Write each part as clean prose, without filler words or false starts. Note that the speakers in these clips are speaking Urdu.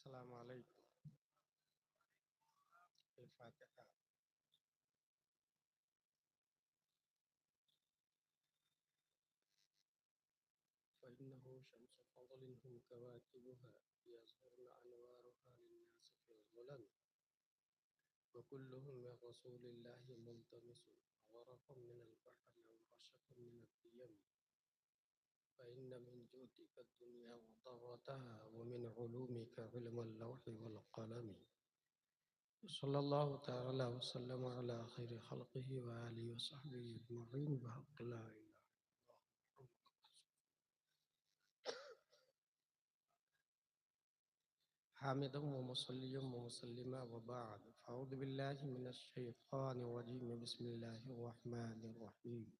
السلام علیکم. الفاتحة. فإنه شمس فضل هم كواكبها يظهرن أنوارها للناس في الظلم وكلهم من رسول الله ملتمس غرف من البحر أو رشف من الديم فإن من جودك الدنيا وضرتها ومن علومك علم اللوح والقلم. صلى الله تعالى وسلم على خير خلقه وآله وصحبه أجمعين بحق لا إله إلا الله. حامدا ومصليا ومسلما وبعد فأعوذ بالله من الشيطان الرجيم بسم الله الرحمن الرحيم.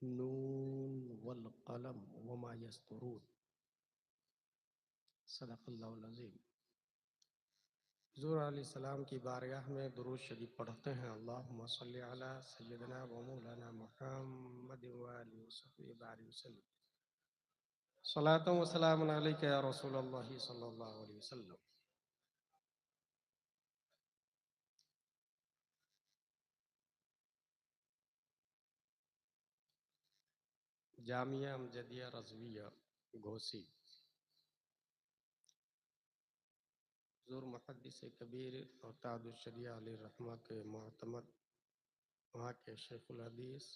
نون والقلم وما يسطرون. صدق اللہ العظیم. حضور علیہ السلام کی بارگاہ میں درود شریف پڑھتے ہیں. اللہم صلی علی سیدنا و مولانا محمد وآلہ وصحبہ بارک وسلم. صلاۃ و سلام علیک یا رسول اللہ صلی اللہ علیہ وسلم. جامعہ امجدیہ رضویہ گھوسی. حضور محدث کبیر اور تاج الشریعہ علیہ الرحمہ کے معتمد وہاں کے شیخ الحدیث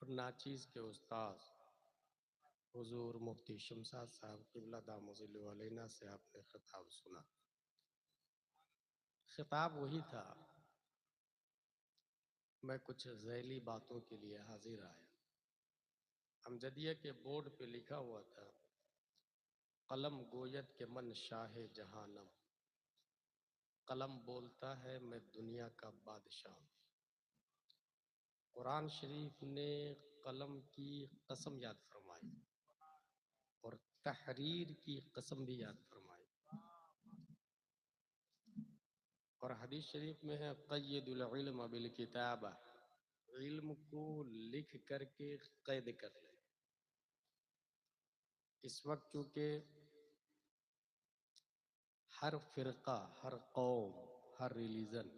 اور ناچیز کے استاذ حضور مفتی شمشاد صاحب قبلہ دامت ظلہ علینا سے آپ نے خطاب سنا. خطاب وہی تھا. میں کچھ ذیلی باتوں کے لیے حاضر آیا. امجدیہ کے بورڈ پہ لکھا ہوا تھا قلم گوید کہ من شاہ جہانم. قلم بولتا ہے میں دنیا کا بادشاہ ہوں. قرآن شریف نے قلم کی قسم یاد فرمائی اور تحریر کی قسم بھی یاد فرمائی. اور حدیث شریف میں ہے قید العلم بالکتابہ. علم کو لکھ کر کے قید کر لے. اس وقت چونکہ ہر فرقہ، ہر قوم، ہر ریلیجن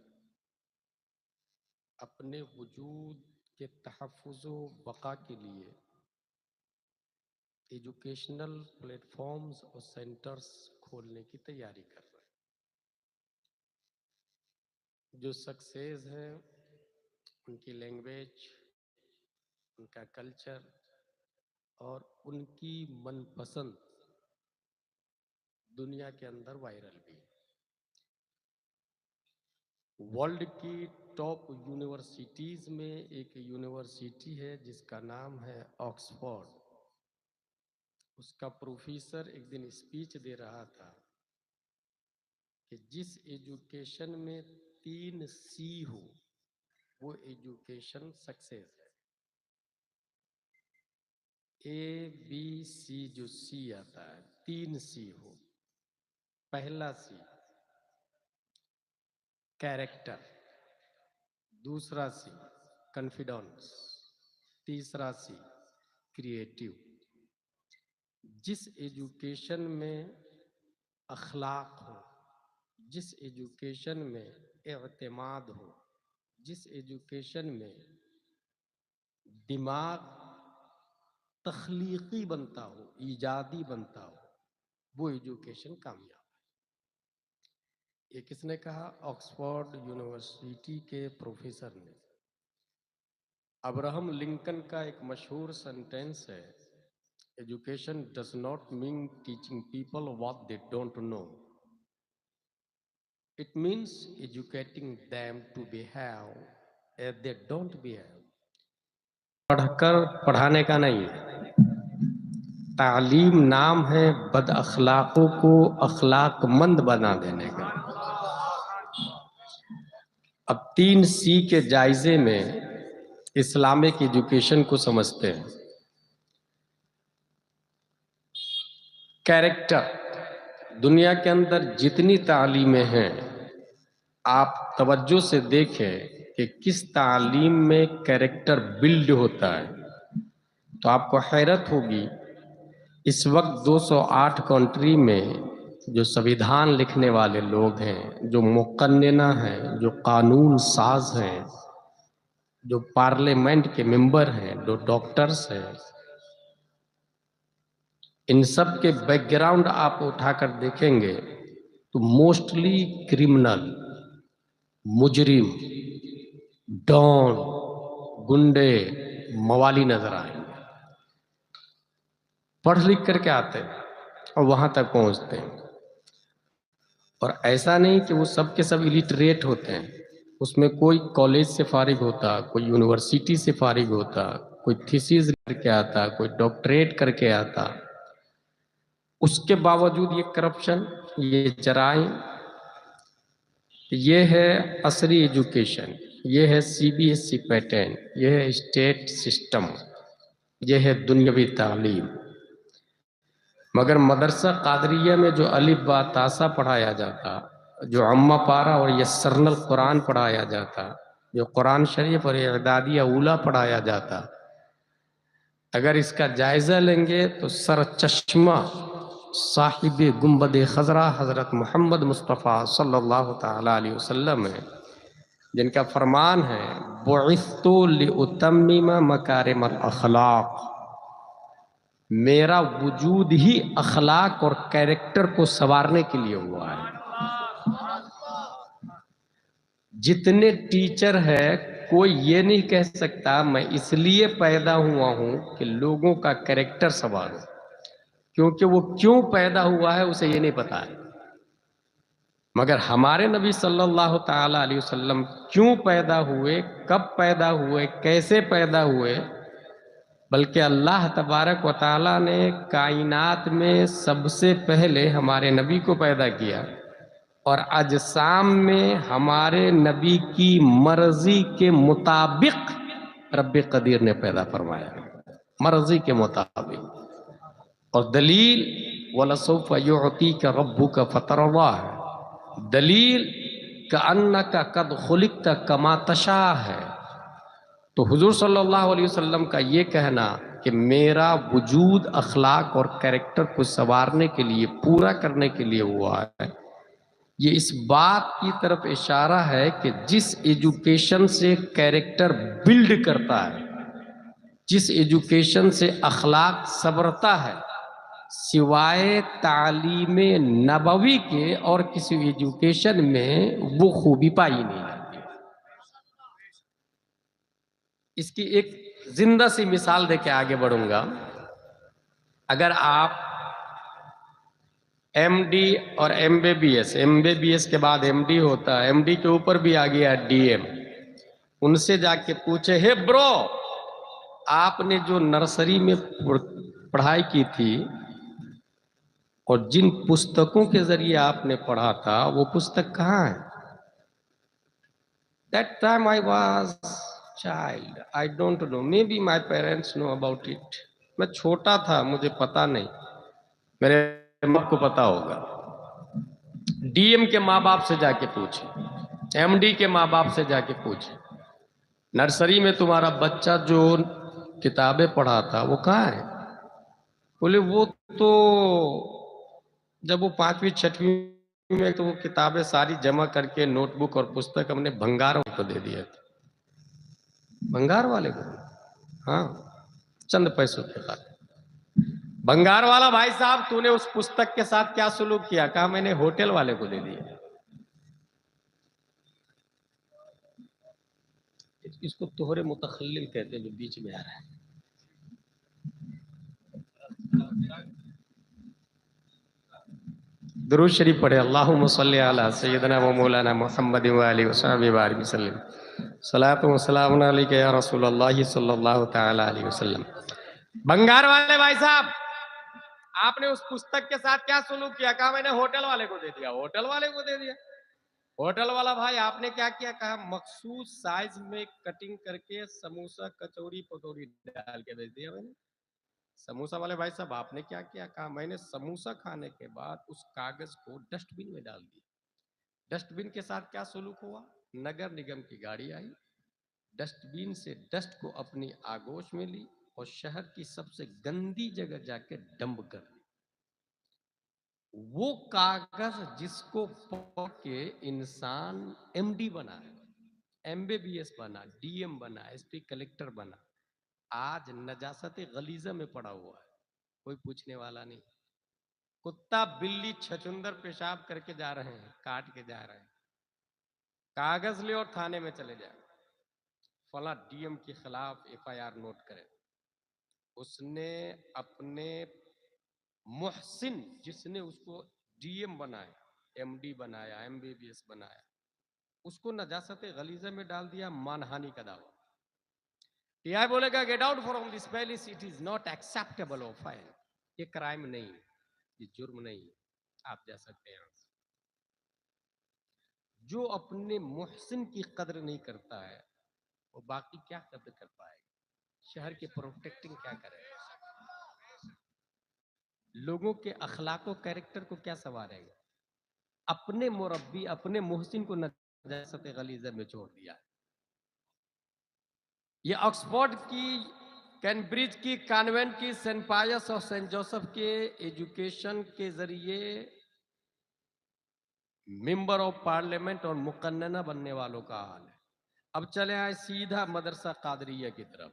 اپنے وجود کے تحفظ و بقا کے لیے ایجوکیشنل پلیٹ فارمز اور سینٹرز کھولنے کی تیاری کر رہے ہیں. جو سکسیز ہیں ان کی لینگویج، ان کا کلچر اور ان کی من پسند دنیا کے اندر وائرل بھی. ورلڈ کی ٹاپ یونیورسٹیز میں ایک یونیورسٹی ہے جس کا نام ہے آکسفورڈ. اس کا پروفیسر ایک دن اسپیچ دے رہا تھا کہ جس ایجوکیشن میں 3 سی ہو وہ ایجوکیشن سکسیس ہے. اے بی سی جو سی آتا ہے 3 سی ہو. پہلا سی کیریکٹر، دوسرا سی کنفیڈنس، تیسرا سی کریٹیو. جس ایجوکیشن میں اخلاق ہو، جس ایجوکیشن میں اعتماد ہو، جس ایجوکیشن میں دماغ تخلیقی بنتا ہو، ایجادی بنتا ہو، وہ ایجوکیشن کامیاب ہے. یہ کس نے کہا؟ آکسفورڈ یونیورسٹی کے پروفیسر نے. ابراہم لنکن کا ایک مشہور سنٹینس ہے education does not mean teaching people what they don't know. It means educating them to behave as they don't behave. پڑھ کر پڑھانے کا نہیں ہے. تعلیم نام ہے بد اخلاقوں کو اخلاق مند بنا دینے کا. اب 3 سی کے جائزے میں اسلامک ایجوکیشن کو سمجھتے ہیں. کیریکٹر. دنیا کے اندر جتنی تعلیمیں ہیں آپ توجہ سے دیکھیں کہ کس تعلیم میں کیریکٹر بلڈ ہوتا ہے. تو آپ کو حیرت ہوگی اس وقت 208 کنٹری میں جو سویدھان لکھنے والے لوگ ہیں، جو مقننہ ہیں، جو قانون ساز ہیں، جو پارلیمنٹ کے ممبر ہیں، جو ڈاکٹرز ہیں، ان سب کے بیک گراؤنڈ آپ اٹھا کر دیکھیں گے تو موسٹلی کرمنل، مجرم، ڈان، گنڈے، موالی نظر آئیں گے۔ پڑھ لکھ کر کے آتے ہیں اور وہاں تک پہنچتے ہیں، اور ایسا نہیں کہ وہ سب کے سب الٹریٹ ہوتے ہیں، اس میں کوئی کالج سے فارغ ہوتا، کوئی یونیورسٹی سے فارغ ہوتا، کوئی تھیسیس کر کے آتا، کوئی ڈاکٹریٹ کر کے آتا، اس کے باوجود یہ کرپشن، یہ جرائم، یہ ہے عصری ایجوکیشن، یہ ہے C B S C pattern, یہ ہے اسٹیٹ سسٹم، یہ ہے دنیاوی تعلیم۔ مگر مدرسہ قادریہ میں جو الف با تا سا پڑھایا جاتا، جو عمہ پارہ اور یسرن القرآن پڑھایا جاتا، جو قرآن شریف اور اعدادیہ اولیٰ پڑھایا جاتا، اگر اس کا جائزہ لیں گے تو سر چشمہ صاحب گنبد خضرا حضرت محمد مصطفیٰ صلی اللہ تعالیٰ علیہ وسلم ہے، جن کا فرمان ہے بعثت لأتمم مکارم الاخلاق، میرا وجود ہی اخلاق اور کیریکٹر کو سنوارنے کے لیے ہوا ہے۔ جتنے ٹیچر ہے کوئی یہ نہیں کہہ سکتا میں اس لیے پیدا ہوا ہوں کہ لوگوں کا کیریکٹر سنواروں، کیونکہ وہ کیوں پیدا ہوا ہے اسے یہ نہیں پتا ہے۔ مگر ہمارے نبی صلی اللہ تعالیٰ علیہ وسلم کیوں پیدا ہوئے، کب پیدا ہوئے، کیسے پیدا ہوئے، بلکہ اللہ تبارک و تعالیٰ نے کائنات میں سب سے پہلے ہمارے نبی کو پیدا کیا، اور اجسام میں ہمارے نبی کی مرضی کے مطابق رب قدیر نے پیدا فرمایا، مرضی کے مطابق۔ اور دلیل وَلَسَوْفَ يُعْطِيكَ رَبُّكَ فَتَرْضَىٰ ہے، دلیل كَأَنَّكَ قَدْ خُلِقْتَ كَمَا تَشَاءُ ہے۔ تو حضور صلی اللہ علیہ وسلم کا یہ کہنا کہ میرا وجود اخلاق اور کیریکٹر کو سنوارنے کے لیے، پورا کرنے کے لیے ہوا ہے، یہ اس بات کی طرف اشارہ ہے کہ جس ایجوکیشن سے کیریکٹر بلڈ کرتا ہے، جس ایجوکیشن سے اخلاق سنورتا ہے، سوائے تعلیم نبوی کے اور کسی ایجوکیشن میں وہ خوبی پائی نہیں جاتی۔ اس کی ایک زندہ سی مثال دے کے آگے بڑھوں گا۔ اگر آپ ایم ڈی اور ایم بی بی ایس کے بعد ایم ڈی ہوتا ہے، ایم ڈی کے اوپر بھی آ گیا ڈی ایم، ان سے جا کے پوچھے ہے برو، آپ نے جو نرسری میں پڑھائی کی تھی اور جن پستکوں کے ذریعے آپ نے پڑھا تھا وہ پستک کہاں ہے؟ That time I was child. I don't know. Maybe my parents know about it. میں چھوٹا تھا، مجھے پتا نہیں، میرے ماں کو پتا ہوگا۔ ڈی ایم کے ماں باپ سے جا کے پوچھے، ایم ڈی کے ماں باپ سے جا کے پوچھے، نرسری میں تمہارا بچہ جو کتابیں پڑھا تھا وہ کہاں ہے؟ بولے وہ تو جب وہ 5ویں 6ویں میں تو وہ کتابیں ساری جمع کر کے نوٹ بک اور پستک ہم نے بھنگار کو دے دیا تھا۔ بھنگار والے کو؟ ہاں، چند پیسوں کے بعد۔ بھنگار والا بھائی صاحب تو نے اس پستک کے ساتھ کیا سلوک کیا؟ کہا میں نے ہوٹل والے کو دے دیا۔ اس کو توہر متخلل کہتے ہیں جو بیچ میں آ رہا ہے۔ درود شریف پڑھے، اللہم صلی علی سیدنا و مولانا محمد و آلہ وصحبہ وآلہ وسلم، صلاۃ و سلام علیک یا رسول اللہ صلی اللہ تعالی علیہ وسلم۔ بنگار والے بھائی صاحب، آپ نے اس پستک کے ساتھ کیا سلوک کیا؟ کہا میں نے ہوٹل والے کو دے دیا۔ ہوٹل والے کو دے دیا؟ ہوٹل والا بھائی آپ نے کیا کیا؟ کہا مخصوص سائز میں کٹنگ کر کے سموسہ کچوری پکوڑی ڈال کے بھیج دیا میں نے۔ سموسہ والے بھائی صاحب آپ نے کیا کیا؟ کہا میں نے سموسہ کھانے کے بعد اس کاغذ کو ڈسٹ بن میں ڈال دیا۔ ڈسٹ بن کے ساتھ کیا سلوک ہوا؟ نگر نگم کی گاڑی آئی، ڈسٹ بن سے ڈسٹ کو اپنی آگوش میں لی، اور شہر کی سب سے گندی جگہ جا کے ڈمپ کر دی. وہ کاغذ جس کو پڑھ کے انسان ایم ڈی بنا ہے, ایم بی بی ایس بنا, ڈی ایم بنا, ایس پی کلیکٹر بنا, آج نجاست غلیظہ میں پڑا ہوا ہے, کوئی پوچھنے والا نہیں. کتا بلی چھچندر پیشاب کر کے جا رہے ہیں, کاٹ کے جا رہے ہیں, کاغذ لے اور تھانے میں چلے جائیں, فلاں ڈی ایم کے خلاف ایف آئی آر نوٹ کرے. اس نے اپنے محسن جس نے اس کو ڈی ایم بنایا, ایم ڈی بنایا, ایم بی بی ایس بنایا, اس کو نجاست غلیظہ میں ڈال دیا, مانہانی کا دعویٰ. ٹی آئی بولے گا get out from this place, it is not acceptable of آئن. یہ کرائم نہیں, یہ جرم نہیں, آپ جا سکتے ہیں. جو اپنے محسن کی قدر نہیں کرتا ہے وہ باقی کیا قدر کر پائے گا؟ شہر کے پروٹیکٹنگ کیا کرے گا؟ لوگوں کے اخلاق و کیریکٹر کو کیا سنوارے گا؟ اپنے مربی, اپنے محسن کو نجاست غلیظہ میں چھوڑ دیا. یہ آکسفورڈ کی, کیمبرج کی, کانوینٹ کی, سینٹ پائس اور سینٹ جوسف کے ایجوکیشن کے ذریعے ممبر آف پارلیمنٹ اور مقننہ بننے والوں کا حال ہے. اب چلے آئے سیدھا مدرسہ قادریہ کی طرف.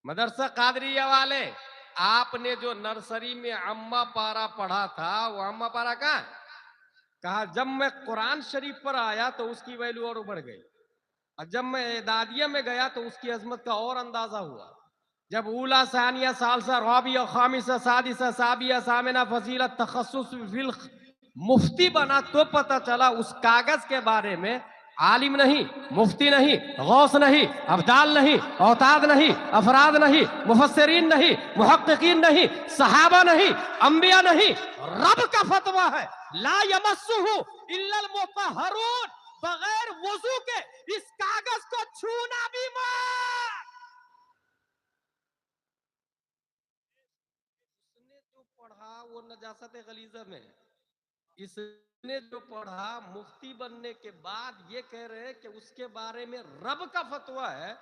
مدرسہ قادریہ والے, آپ نے جو نرسری میں اما پارا پڑھا تھا وہ اما پارا کہاں ہے؟ کہا جب میں قرآن شریف پر آیا تو اس کی ویلیو اور بڑھ گئی, اور جب میں اعدادیہ میں گیا تو اس کی عظمت کا اور اندازہ ہوا. جب اولا, ثانیہ, ثالثہ, رابعہ, خامسہ, سادسہ, سابعہ, ثامنہ, فضیلت, تخصص فی مفتی بنا تو پتہ چلا اس کاغذ کے بارے میں عالم نہیں, مفتی نہیں, غوث نہیں, ابدال نہیں, اوتاد نہیں, افراد نہیں, مفسرین نہیں, محققین نہیں, صحابہ نہیں, انبیاء نہیں, رب کا فتویٰ ہے لا یمسہ الا المطہرون, بغیر وضو کے اس کاغذ کو چھونا بھی مت. اس نے جو پڑھا وہ نجاست غلیظہ میں, اس نے جو پڑھا مفتی بننے کے بعد یہ کہہ رہے ہیں کہ اس کے بارے میں رب کا فتویٰ ہے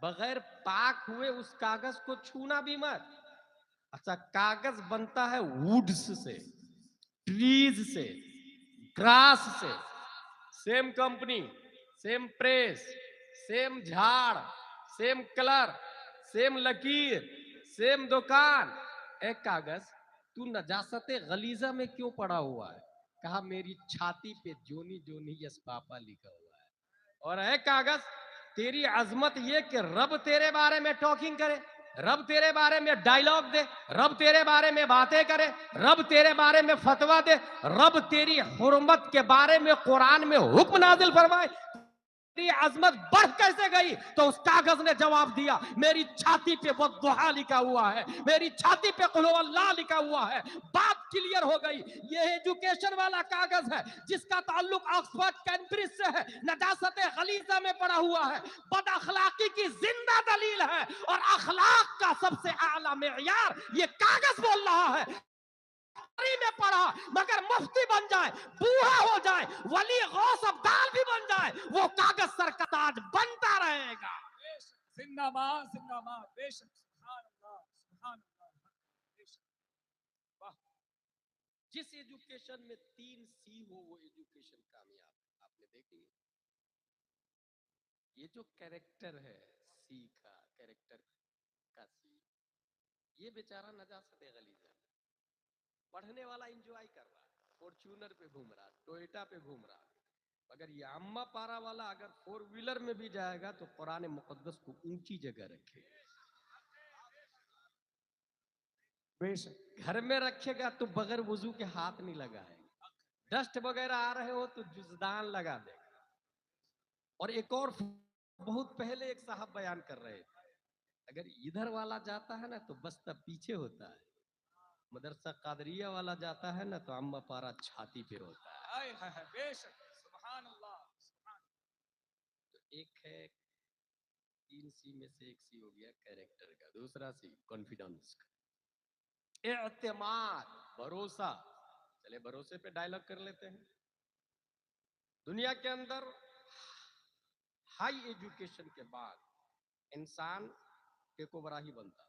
بغیر پاک ہوئے اس کاغذ کو چھونا بھی مت. اچھا, کاغذ بنتا ہے ووڈز سے, ٹریز سے, گراس سے, same company, same press, same جھاڑ, سیم کلر, سیم لکیر, سیم دکان. ایک کاغذ تو نجاست غلیظہ میں کیوں پڑا ہوا ہے؟ کہا میری چھاتی پہ جونی جونی یس پاپا لکھا ہوا ہے. اور اے کاغذ, تیری عظمت یہ کہ رب تیرے بارے میں ٹاکنگ کرے, رب تیرے بارے میں ڈائیلاگ دے, رب تیرے بارے میں باتیں کرے, رب تیرے بارے میں فتویٰ دے, رب تیری حرمت کے بارے میں قرآن میں حکم نازل فرمائے. تیری عظمت بڑھ کیسے گئی؟ تو اس کاغذ نے جواب دیا میری چھاتی پہ والضحیٰ لکھا ہوا ہے, میری چھاتی پہ قل هو اللہ لکھا ہوا ہے. بات کلیئر ہو گئی. یہ ایجوکیشن والا کاغذ ہے جس کا تعلق آکسفورڈ کیمبرج سے ہے, نجاست غلیظہ میں پڑا ہوا ہے, بد اخلاقی کی زندہ دلیل ہے, اور اخلاق کا سب سے اعلیٰ معیار یہ کاغذ بول رہا ہے. میں پڑھا مگر مفتی بن جائے, بوڑھا ہو جائے, ولی غوث ابدال بھی بن جائے, وہ کاغذ سر کا تاج بنتا رہے گا. زندہ باد, زندہ باد, بے شک, سبحان اللہ, سبحان اللہ, بے شک. واہ. جس ایجوکیشن میں 3 سی ہو وہ ایجوکیشن کامیاب ہے. آپ نے دیکھی یہ جو کیریکٹر ہے, سی کا کیریکٹر کا سی, یہ بیچارہ نجاست غلیظہ ہے. پڑھنے والا انجوائے کر رہا ہے, فارچونر پہ گھوم رہا, ٹوئیٹا پہ گھوم رہا, مگر یہ اما پارا والا اگر 4 ویلر میں بھی جائے گا تو قرآن مقدس کو اونچی جگہ رکھے گا. بے شک. گھر میں رکھے گا تو بغیر وضو کے ہاتھ نہیں لگائے گا. ڈسٹ وغیرہ آ رہے ہو تو جزدان لگا دے گا. اور ایک اور بہت پہلے ایک صاحب بیان کر رہے تھے, اگر ادھر والا جاتا ہے نا تو بستہ پیچھے ہوتا ہے, مدرسہ قادریہ والا جاتا ہے نا تو اما پارا چھاتی پہ ہوتا ہے. ہائے ہائے, بے شک, سبحان اللہ, سبحان. تو ایک ہے 3 سی میں سے ایک سی ہو گیا کیریکٹر کا, دوسرا سی کانفیڈنس کا, اعتماد, بھروسہ. چلے بھروسے پہ ڈائلاگ کر لیتے ہیں. دنیا کے اندر ہائی ایجوکیشن کے بعد انسان ٹیکو براہی بنتا،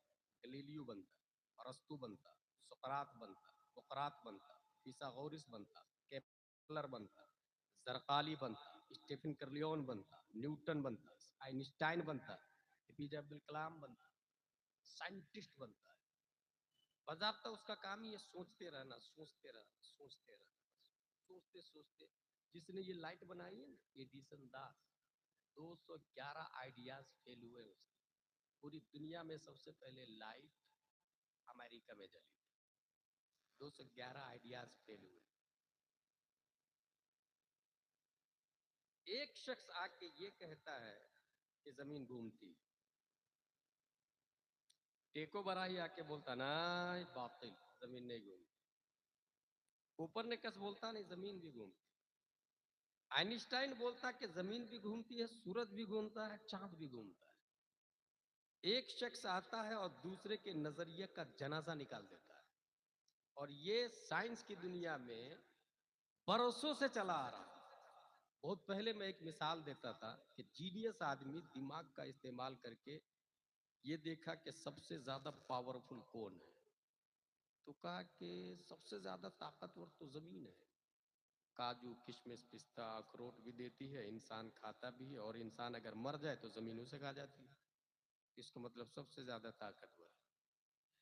گلیلیو بنتا، ارسطو بنتا، سقراط بنتا، سقراط بنتا، فیثاغورس بنتا، کیپلر بنتا، زرقالی بنتا، اسٹیفن کرلیون بنتا، نیوٹن بنتا، آئنسٹائن بنتا، اے پی جے عبد الکلام بنتا، سائنٹسٹ بنتا ہے۔ باضابطہ اس کا کام ہی ہے سوچتے رہنا، سوچتے رہنا، سوچتے رہنا، سوچتے سوچتے۔ جس نے یہ لائٹ بنائی ہے نا ایڈیسن داس، 211 آئیڈیاز فیل ہوئے اس کے۔ پوری دنیا میں سب سے پہلے لائٹ امریکہ میں جلی تھی، 211 آئیڈیاز فیل ہوئے۔ ایک شخص آ کے یہ کہتا ہے کہ زمین گھومتی، ٹیکو براہی آ کے بولتا نا باطل، زمین نہیں گھومتی۔ کوپرنیکس بولتا نہیں زمین بھی گھومتی۔ آئنسٹائن بولتا کہ زمین بھی گھومتی ہے، سورج بھی گھومتا ہے، چاند بھی گھومتا ہے۔ ایک شخص آتا ہے اور دوسرے کے نظریے کا جنازہ نکال دیتا ہے، اور یہ سائنس کی دنیا میں برسوں سے چلا آ رہا ہے۔ بہت پہلے میں ایک مثال دیتا تھا کہ جینیس آدمی دماغ کا استعمال کر کے یہ دیکھا کہ سب سے زیادہ پاورفل کون ہے، تو کہا کہ سب سے زیادہ طاقتور تو زمین ہے۔ کاجو، کشمش، پستہ، اخروٹ بھی دیتی ہے، انسان کھاتا بھی ہے، اور انسان اگر مر جائے تو زمین اسے کھا جاتی ہے۔ اس کا مطلب سب سے زیادہ طاقتور ہے۔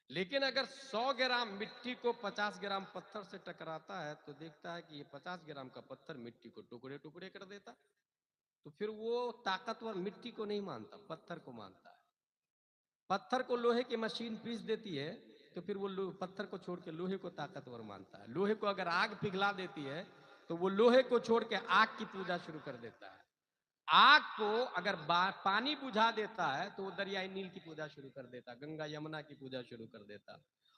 لیکن اگر 100 گرام مٹی کو 50 گرام پتھر سے ٹکراتا ہے تو دیکھتا ہے کہ یہ 50 گرام کا پتھر مٹی کو ٹکڑے ٹکڑے کر دیتا، تو پھر وہ طاقتور مٹی کو نہیں مانتا، پتھر کو مانتا ہے۔ پتھر کو لوہے کی مشین پیس دیتی ہے تو پھر وہ پتھر کو چھوڑ کے لوہے کو طاقتور مانتا ہے۔ لوہے کو اگر آگ پگھلا دیتی ہے تو وہ لوہے کو چھوڑ کے آگ کی پوجا شروع کر دیتا ہے۔ آگ کو اگر پانی بجھا دیتا ہے تو وہ دریائے نیل کی پوجا شروع کر دیتا، گنگا یمنا کی پوجا شروع کر دیتا۔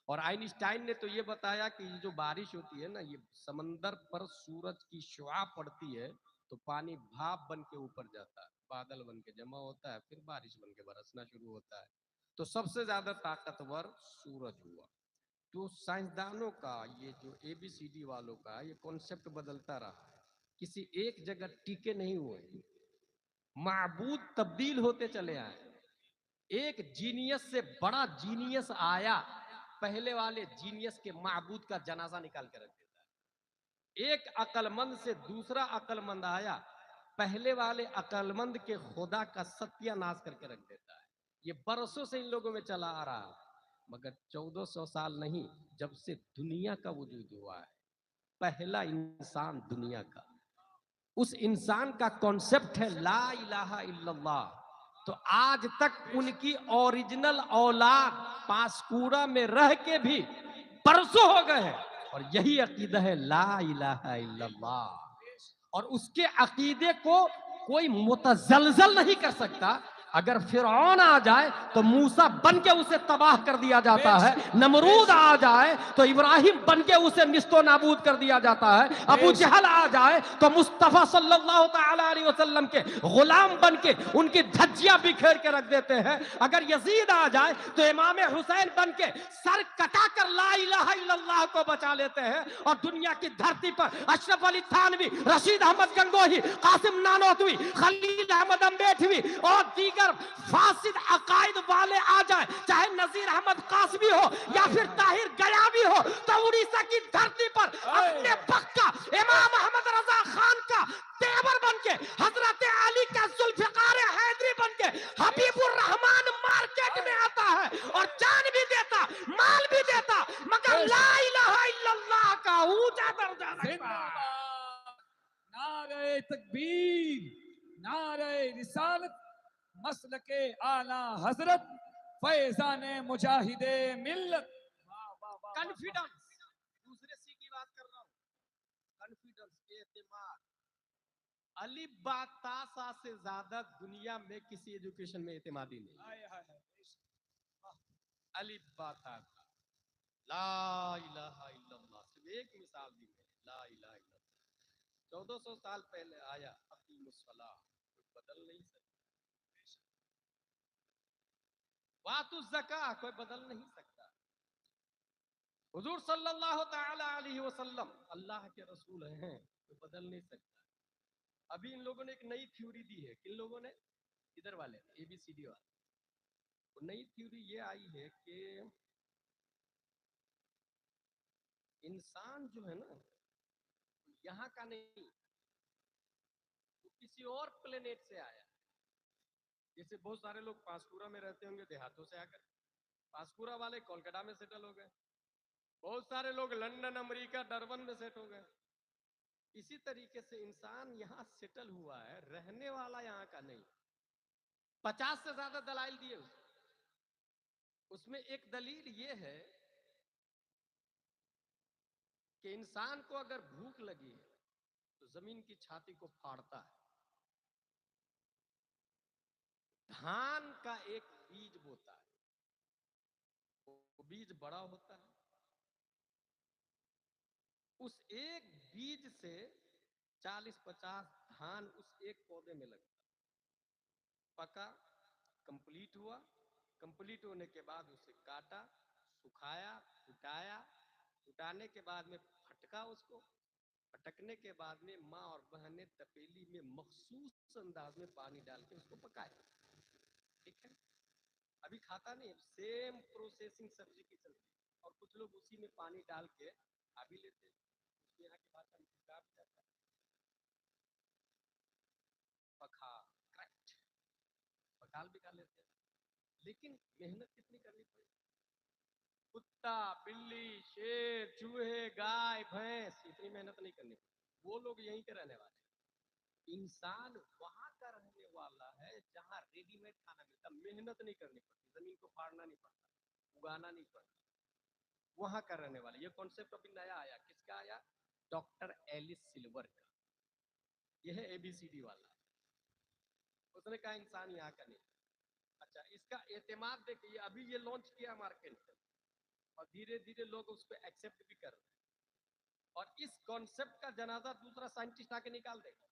اور آئنسٹائن نے تو یہ بتایا کہ یہ جو بارش ہوتی ہے نا، یہ سمندر پر سورج کی شعاع پڑتی ہے تو پانی بھاپ بن کے اوپر جاتا ہے، بادل بن کے جمع ہوتا ہے، پھر بارش بن کے برسنا شروع ہوتا ہے۔ تو سب سے زیادہ طاقتور سورج ہوا۔ تو سائنسدانوں کا یہ جو اے بی سی ڈی والوں کا یہ کانسیپٹ بدلتا رہا ہے، کسی ایک جگہ ٹکے نہیں ہوئے، معبود تبدیل ہوتے چلے آئے۔ ایک جینیس سے بڑا جینیس آیا، پہلے والے جینیس کے معبود کا جنازہ نکال کے رکھ دیتا ہے۔ ایک عقل مند سے دوسرا عقل مند آیا، پہلے والے عقل مند کے خدا کا ستیہ ناش کر کے رکھ دیتا ہے۔ یہ برسوں سے ان لوگوں میں چلا آ رہا ہے، مگر 1400 سال نہیں، جب سے دنیا کا وجود ہوا ہے، پہلا انسان دنیا کا، اس انسان کا کانسیپٹ ہے لا الہ الا اللہ۔ تو آج تک ان کی اوریجنل اولاد پاسکورا میں رہ کے بھی برسوں ہو گئے ہیں، اور یہی عقیدہ ہے لا الہ الا اللہ۔ اور اس کے عقیدے کو کوئی متزلزل نہیں کر سکتا۔ اگر فرعون آ جائے تو موسیٰ بن کے اسے تباہ کر دیا جاتا ہے، نمرود آ جائے تو ابراہیم بن کے اسے نیست و نابود کر دیا جاتا ہے، ابو جہل آ جائے تو مصطفیٰ صلی اللہ تعالی علیہ وسلم کے غلام بن کے ان کی دھجیاں بکھیر کے رکھ دیتے ہیں۔ اگر یزید آ جائے تو امام حسین بن کے سر کٹا کر لا الہ الا اللہ کو بچا لیتے ہیں، اور دنیا کی دھرتی پر اشرف علی تھانوی، رشید احمد گنگوہی، قاسم نانوتوی، خلیل احمد امبیٹوی اور دیگر فاسد عقائد والے آ جائیں، چاہے نذیر احمد قاسمی ہو یا پھر طاہر گیاوی ہو، تو اڑیسہ کی دھرتی پر اپنے وقت کا امام احمد رضا خان کا تیور بن کے، حضرت علی کا ذوالفقار حیدری بن کے حبیب الرحمان مارکیٹ میں آتا ہے اور جان بھی دیتا، مال بھی دیتا، مگر لا الہ الا اللہ کا اونچا درجہ رکھتا ہے۔ نعرہ تکبیر، نعرہ رسالت، مسلک اعلی حضرت فیضان مجاہد ملت۔ کانفیڈنس، دوسرے سی کی بات کر رہا ہوں، کانفیڈنس، اعتماد۔ الف با تا سا سے زیادہ دنیا میں کسی ایجوکیشن میں اعتمادی نہیں۔ الف با تا سا، لا الہ الا اللہ، صرف ایک مثال دی میں، لا الہ الا اللہ 1400 سال پہلے آیا، اقیم الصلاۃ، کوئی بدل نہیں سکتا۔ واتوا الزکاۃ، کوئی بدل نہیں سکتا۔ حضور صلی اللہ تعالی علیہ وسلم اللہ کے رسول ہیں، کوئی بدل نہیں سکتا۔ ابھی ان لوگوں نے ایک نئی تھیوری دی ہے، کن لوگوں نے؟ ادھر والے اے بی سی ڈی والے، نئی تھیوری یہ آئی ہے کہ انسان جو ہے نا یہاں کا نہیں، وہ کسی اور پلینیٹ سے آیا. جیسے بہت سارے لوگ پانسکورا میں رہتے ہوں گے دیہاتوں سے آ کر، پانسکورا والے کولکتہ میں سیٹل ہو گئے، بہت سارے لوگ لندن، امریکہ، ڈربن میں سیٹ ہو گئے. اسی طریقے سے انسان یہاں سیٹل ہوا ہے، رہنے والا یہاں کا نہیں. 50 سے زیادہ دلائل دیے اس میں ایک دلیل یہ ہے کہ انسان کو اگر بھوک لگی ہے تو زمین کی چھاتی کو پھاڑتا ہے، دھان کا ایک بیج بوتا ہے، وہ بیج بڑا ہوتا ہے، اس ایک بیج سے 40-50 دھان اس ایک پودے میں لگتا ہے. پکا، کمپلیٹ ہوا، کمپلیٹ ہونے کے بعد اسے کاٹا، سکھایا، پھٹایا، پھٹانے کے بعد میں پھٹکا، اس کو پھٹکنے کے بعد میں ماں اور بہنیں تپیلی میں مخصوص انداز میں پانی ڈال کے اس کو پکایا. ٹھیک ہے، ابھی کھاتا نہیں، سیم پروسیسنگ سبزی کی چلتی ہے، اور کچھ لوگ اسی میں پانی ڈال کے کھا بھی لیتے ہیں، یہاں کی بات ہم پکا بھی جاتا ہے. پکا کریکٹ، پکال بھی کھا لیتے ہیں، لیکن محنت کتنی کرنی پڑے؟ کتا، بلی، شیر، چوہے، گائے، بھینس، اتنی محنت نہیں کرنی پڑتی. وہ لوگ یہیں کے رہنے والے ہیں. انسان وہاں کا رہنے والا ہے جہاں ریڈی میڈ کھانا ملتا، محنت نہیں کرنی پڑتی، زمین کو پھاڑنا نہیں پڑتا، اگانا نہیں پڑتا. وہاں کا رہنے والا. یہ کانسیپٹ ابھی نیا آیا. کس کا آیا؟ ڈاکٹر ایلس سلور کا. یہ ہے اے بی سی ڈی والا. اس نے کہا انسان یہاں کا نہیں. اچھا، اس کا اعتماد دیکھیے، ابھی یہ لانچ کیا مارکیٹ میں اور دھیرے دھیرے لوگ اس پہ ایکسپٹ بھی کر رہے ہیں، اور اس کانسیپٹ کا جنازہ دوسرا سائنٹسٹ آ کے نکال دے گا.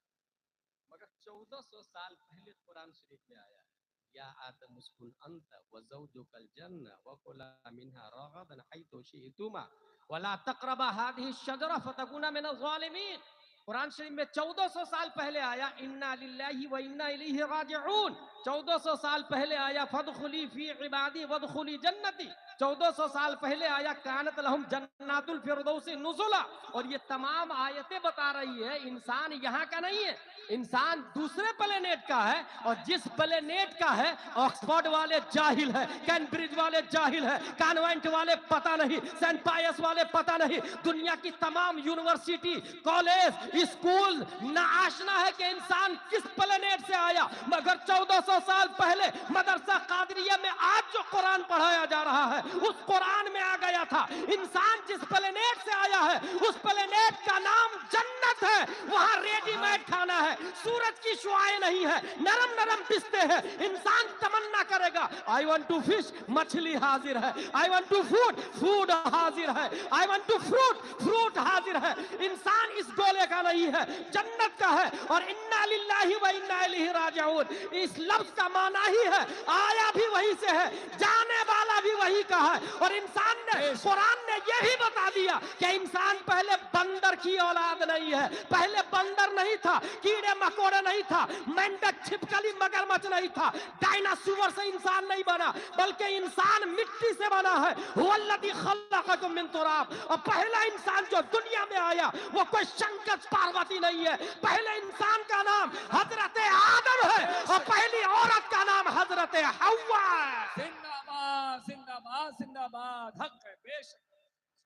مگر 1400 سال پہلے قرآن شریف میں آیا ہے، یا آدم اسکن انت وزوجک الجنہ وکلا منہا رغدا حیث شئتما ولا تقربا هذه الشجرہ فتکونا من الظالمین. قرآن شریف میں 1400 سال پہلے آیا انا للہ و انا الیہ راجعون. 1400 سال پہلے آیا فادخلی فی عبادی وادخلی جنتی. 1400 سال پہلے آیا کانت لہم جنات الفردوس نزلا. اور یہ تمام آیتیں بتا رہی ہے انسان یہاں کا نہیں ہے، انسان دوسرے پلینیٹ کا ہے. اور جس پلینیٹ کا ہے آکسفورڈ والے جاہل ہے، کیمبرج والے جاہل ہے، کانوینٹ والے پتہ نہیں، سینٹ پائس والے پتہ نہیں. دنیا کی تمام یونیورسٹی، کالج، اسکول ناآشنا ہے کہ انسان کس پلینیٹ سے آیا. مگر 1400 سال پہلے مدرسہ قادریہ میں آج جو قرآن پڑھایا جا رہا ہے اس قرآن میں آ گیا تھا انسان جس پلینیٹ سے آیا ہے اس پلینیٹ کا نام جنت ہے. وہاں ریڈی میڈ کھانا ہے، سورج کی شعائیں نہیں ہے، نرم نرم پستے ہیں. انسان تمنا کرے گا آئی وانٹ ٹو فش، مچھلی حاضر ہے. I want to food, food حاضر ہے. I want to fruit, fruit حاضر ہے. انسان اس گولے کا نہیں ہے، جنت کا ہے. اور انا للہ و انا الیہ راجعون اس لفظ کا معنی ہی ہے آیا بھی وہی سے ہے، جانے والا بھی وہی کا ہے. اور انسان نے، قرآن نے یہ بھی بتا دیا کہ انسان پہلے بندر کی اولاد نہیں ہے، پہلے بندر نہیں تھا، کیڑے مکوڑے نہیں تھا، مینڈک، چھپکلی، مگرمچھ نہیں تھا، ڈائناسور سے انسان نہیں بنا بلکہ انسان مٹی سے بنا ہے. هو الذی خلقکم من تراب. اور پہلا انسان جو دنیا میں آیا وہ کوئی شنکر پاروتی نہیں ہے. پہلے انسان کا نام حضرت آدم ہے اور پہلی عورت کا نام حضرت حوا ہے. زندہ باد، زندہ باد، زندہ باد. حق ہے، بے شک.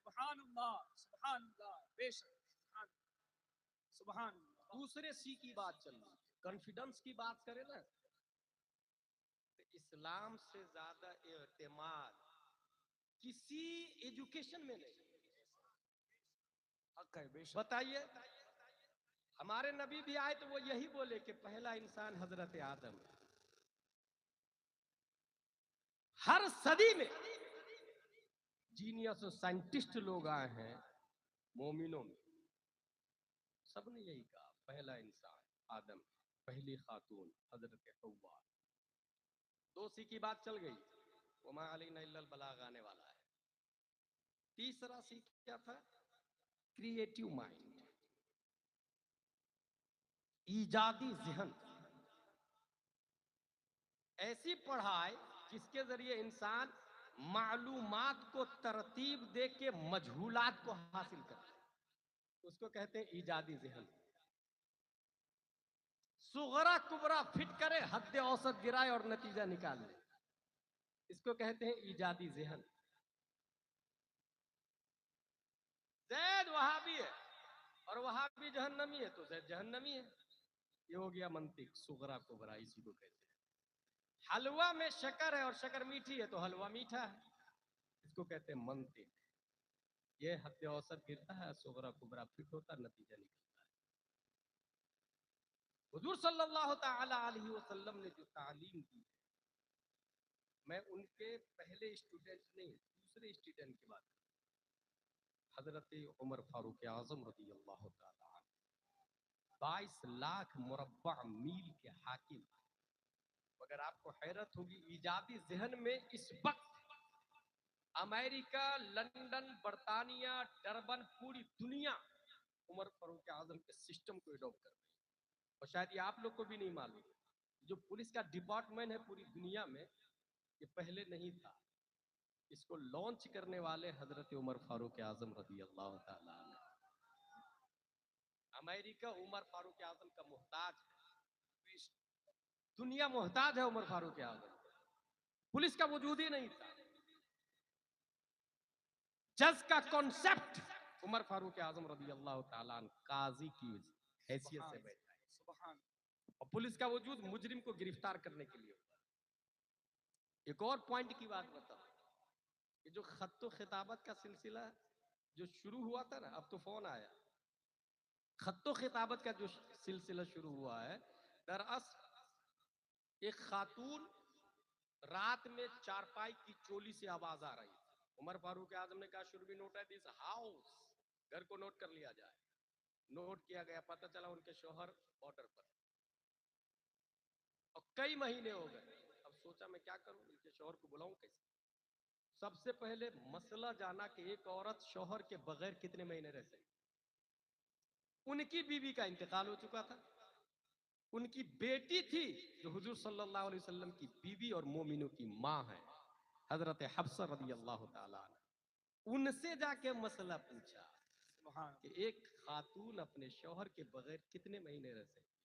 سبحان اللہ، سبحان اللہ، بے شک. سبحان اللہ. دوسرے سی کی بات چل رہی ہے، کانفیڈنس کی بات کرے نا، تو اسلام سے زیادہ اعتماد کسی ایجوکیشن میں نہیں. حق ہے، بے شک. بتائیے، ہمارے نبی بھی آئے تو وہ یہی بولے کہ پہلا انسان حضرت آدم. ہر صدی میں جینیس اور سائنٹسٹ لوگ آئے ہیں مومنوں میں، سب نے یہی کہا پہلا انسان آدم، پہلی خاتون حضرت حوا. دو سی کی بات چل گئی، وما علینا الا البلاغ آنے والا ہے. تیسرا سی کیا تھا؟ کریٹیو مائنڈ، ایجادی ذہن. ایسی پڑھائی جس کے ذریعے انسان معلومات کو ترتیب دے کے مجہولات کو حاصل کرتا ہے، اس کو کہتے ہیں ایجادی ذہن۔ صغرا کبرا فٹ کرے، حد اوسط گرائے اور نتیجہ نکال لے، اس کو کہتے ہیں ایجادی ذہن۔ زید وہابی ہے اور وہابی جہنمی ہے تو زید جہنمی ہے، یہ ہو گیا منطق صغرا کبرا، اسی کو کہتے ہیں۔ حلوہ میں شکر ہے اور شکر میٹھی ہے تو حلوہ میٹھا ہے، اس کو کہتے ہیں منطق۔ یہ حد اوسط گرتا ہے، صغرا کبرا فٹ ہوتا ہے، نتیجہ نکلتا ہے۔ حضور صلی اللہ تعالی علیہ وسلم نے جو تعلیم دی، میں ان کے پہلے اسٹوڈنٹ نہیں، دوسرے اسٹوڈنٹ کی بات کروں، حضرت عمر فاروق اعظم رضی اللہ تعالی عنہ 22 لاکھ مربع میل کے حاکم۔ مگر آپ کو حیرت ہوگی، ایجادی ذہن میں اس وقت امریکہ، لندن، برطانیہ، ڈربن، پوری دنیا عمر فاروق اعظم کے سسٹم کو اڈاپٹ کر رہی ہے، اور شاید یہ آپ لوگ کو بھی نہیں معلوم۔ جو پولیس کا ڈپارٹمنٹ ہے پوری دنیا میں، یہ پہلے نہیں تھا، اس کو لانچ کرنے والے حضرت عمر فاروق اعظم رضی اللہ تعالی عنہ۔ امریکہ عمر فاروق اعظم کا محتاج ہے، دنیا محتاج ہے عمر فاروق اعظم، پولیس کا وجود ہی نہیں تھا۔ جج کا کانسیپٹ عمر فاروق اعظم رضی اللہ تعالیٰ عنہ قاضی کی حیثیت سے بیٹھا ہے، سبحان اور پولیس کا وجود مجرم کو گرفتار کرنے کے لیے ہوتا ہے۔ ایک اور پوائنٹ کی بات بتاؤ، کہ جو خط و خطابت کا سلسلہ جو شروع ہوا تھا نا، اب تو فون آیا، خط و خطابت کا جو سلسلہ شروع ہوا ہے، دراصل ایک خاتون رات میں چارپائی کی چولی سے آواز آ رہی تھی، عمر فاروق اعظم نے کہا شروع بھی نوٹ ہے دس ہاؤس، گھر کو نوٹ کر لیا جائے۔ نوٹ کیا گیا، پتہ چلا ان کے شوہر بارڈر پر، اور کئی مہینے ہو گئے۔ اب سوچا میں کیا کروں، ان کے شوہر کو بلاؤں کیسے؟ سب سے پہلے مسئلہ جانا کہ ایک عورت شوہر کے بغیر کتنے مہینے رہ سکتی۔ ان کی بیوی کا انتقال ہو چکا تھا، ان کی بیٹی تھی جو حضور صلی اللہ علیہ وسلم کی بیوی اور مومنوں کی ماں ہے، حضرت حفصہ رضی اللہ تعالیٰ عنہ۔ ان سے جا کے مسئلہ پوچھا سبحان کہ ایک خاتون اپنے شوہر کے بغیر کتنے مہینے رہ سکتی۔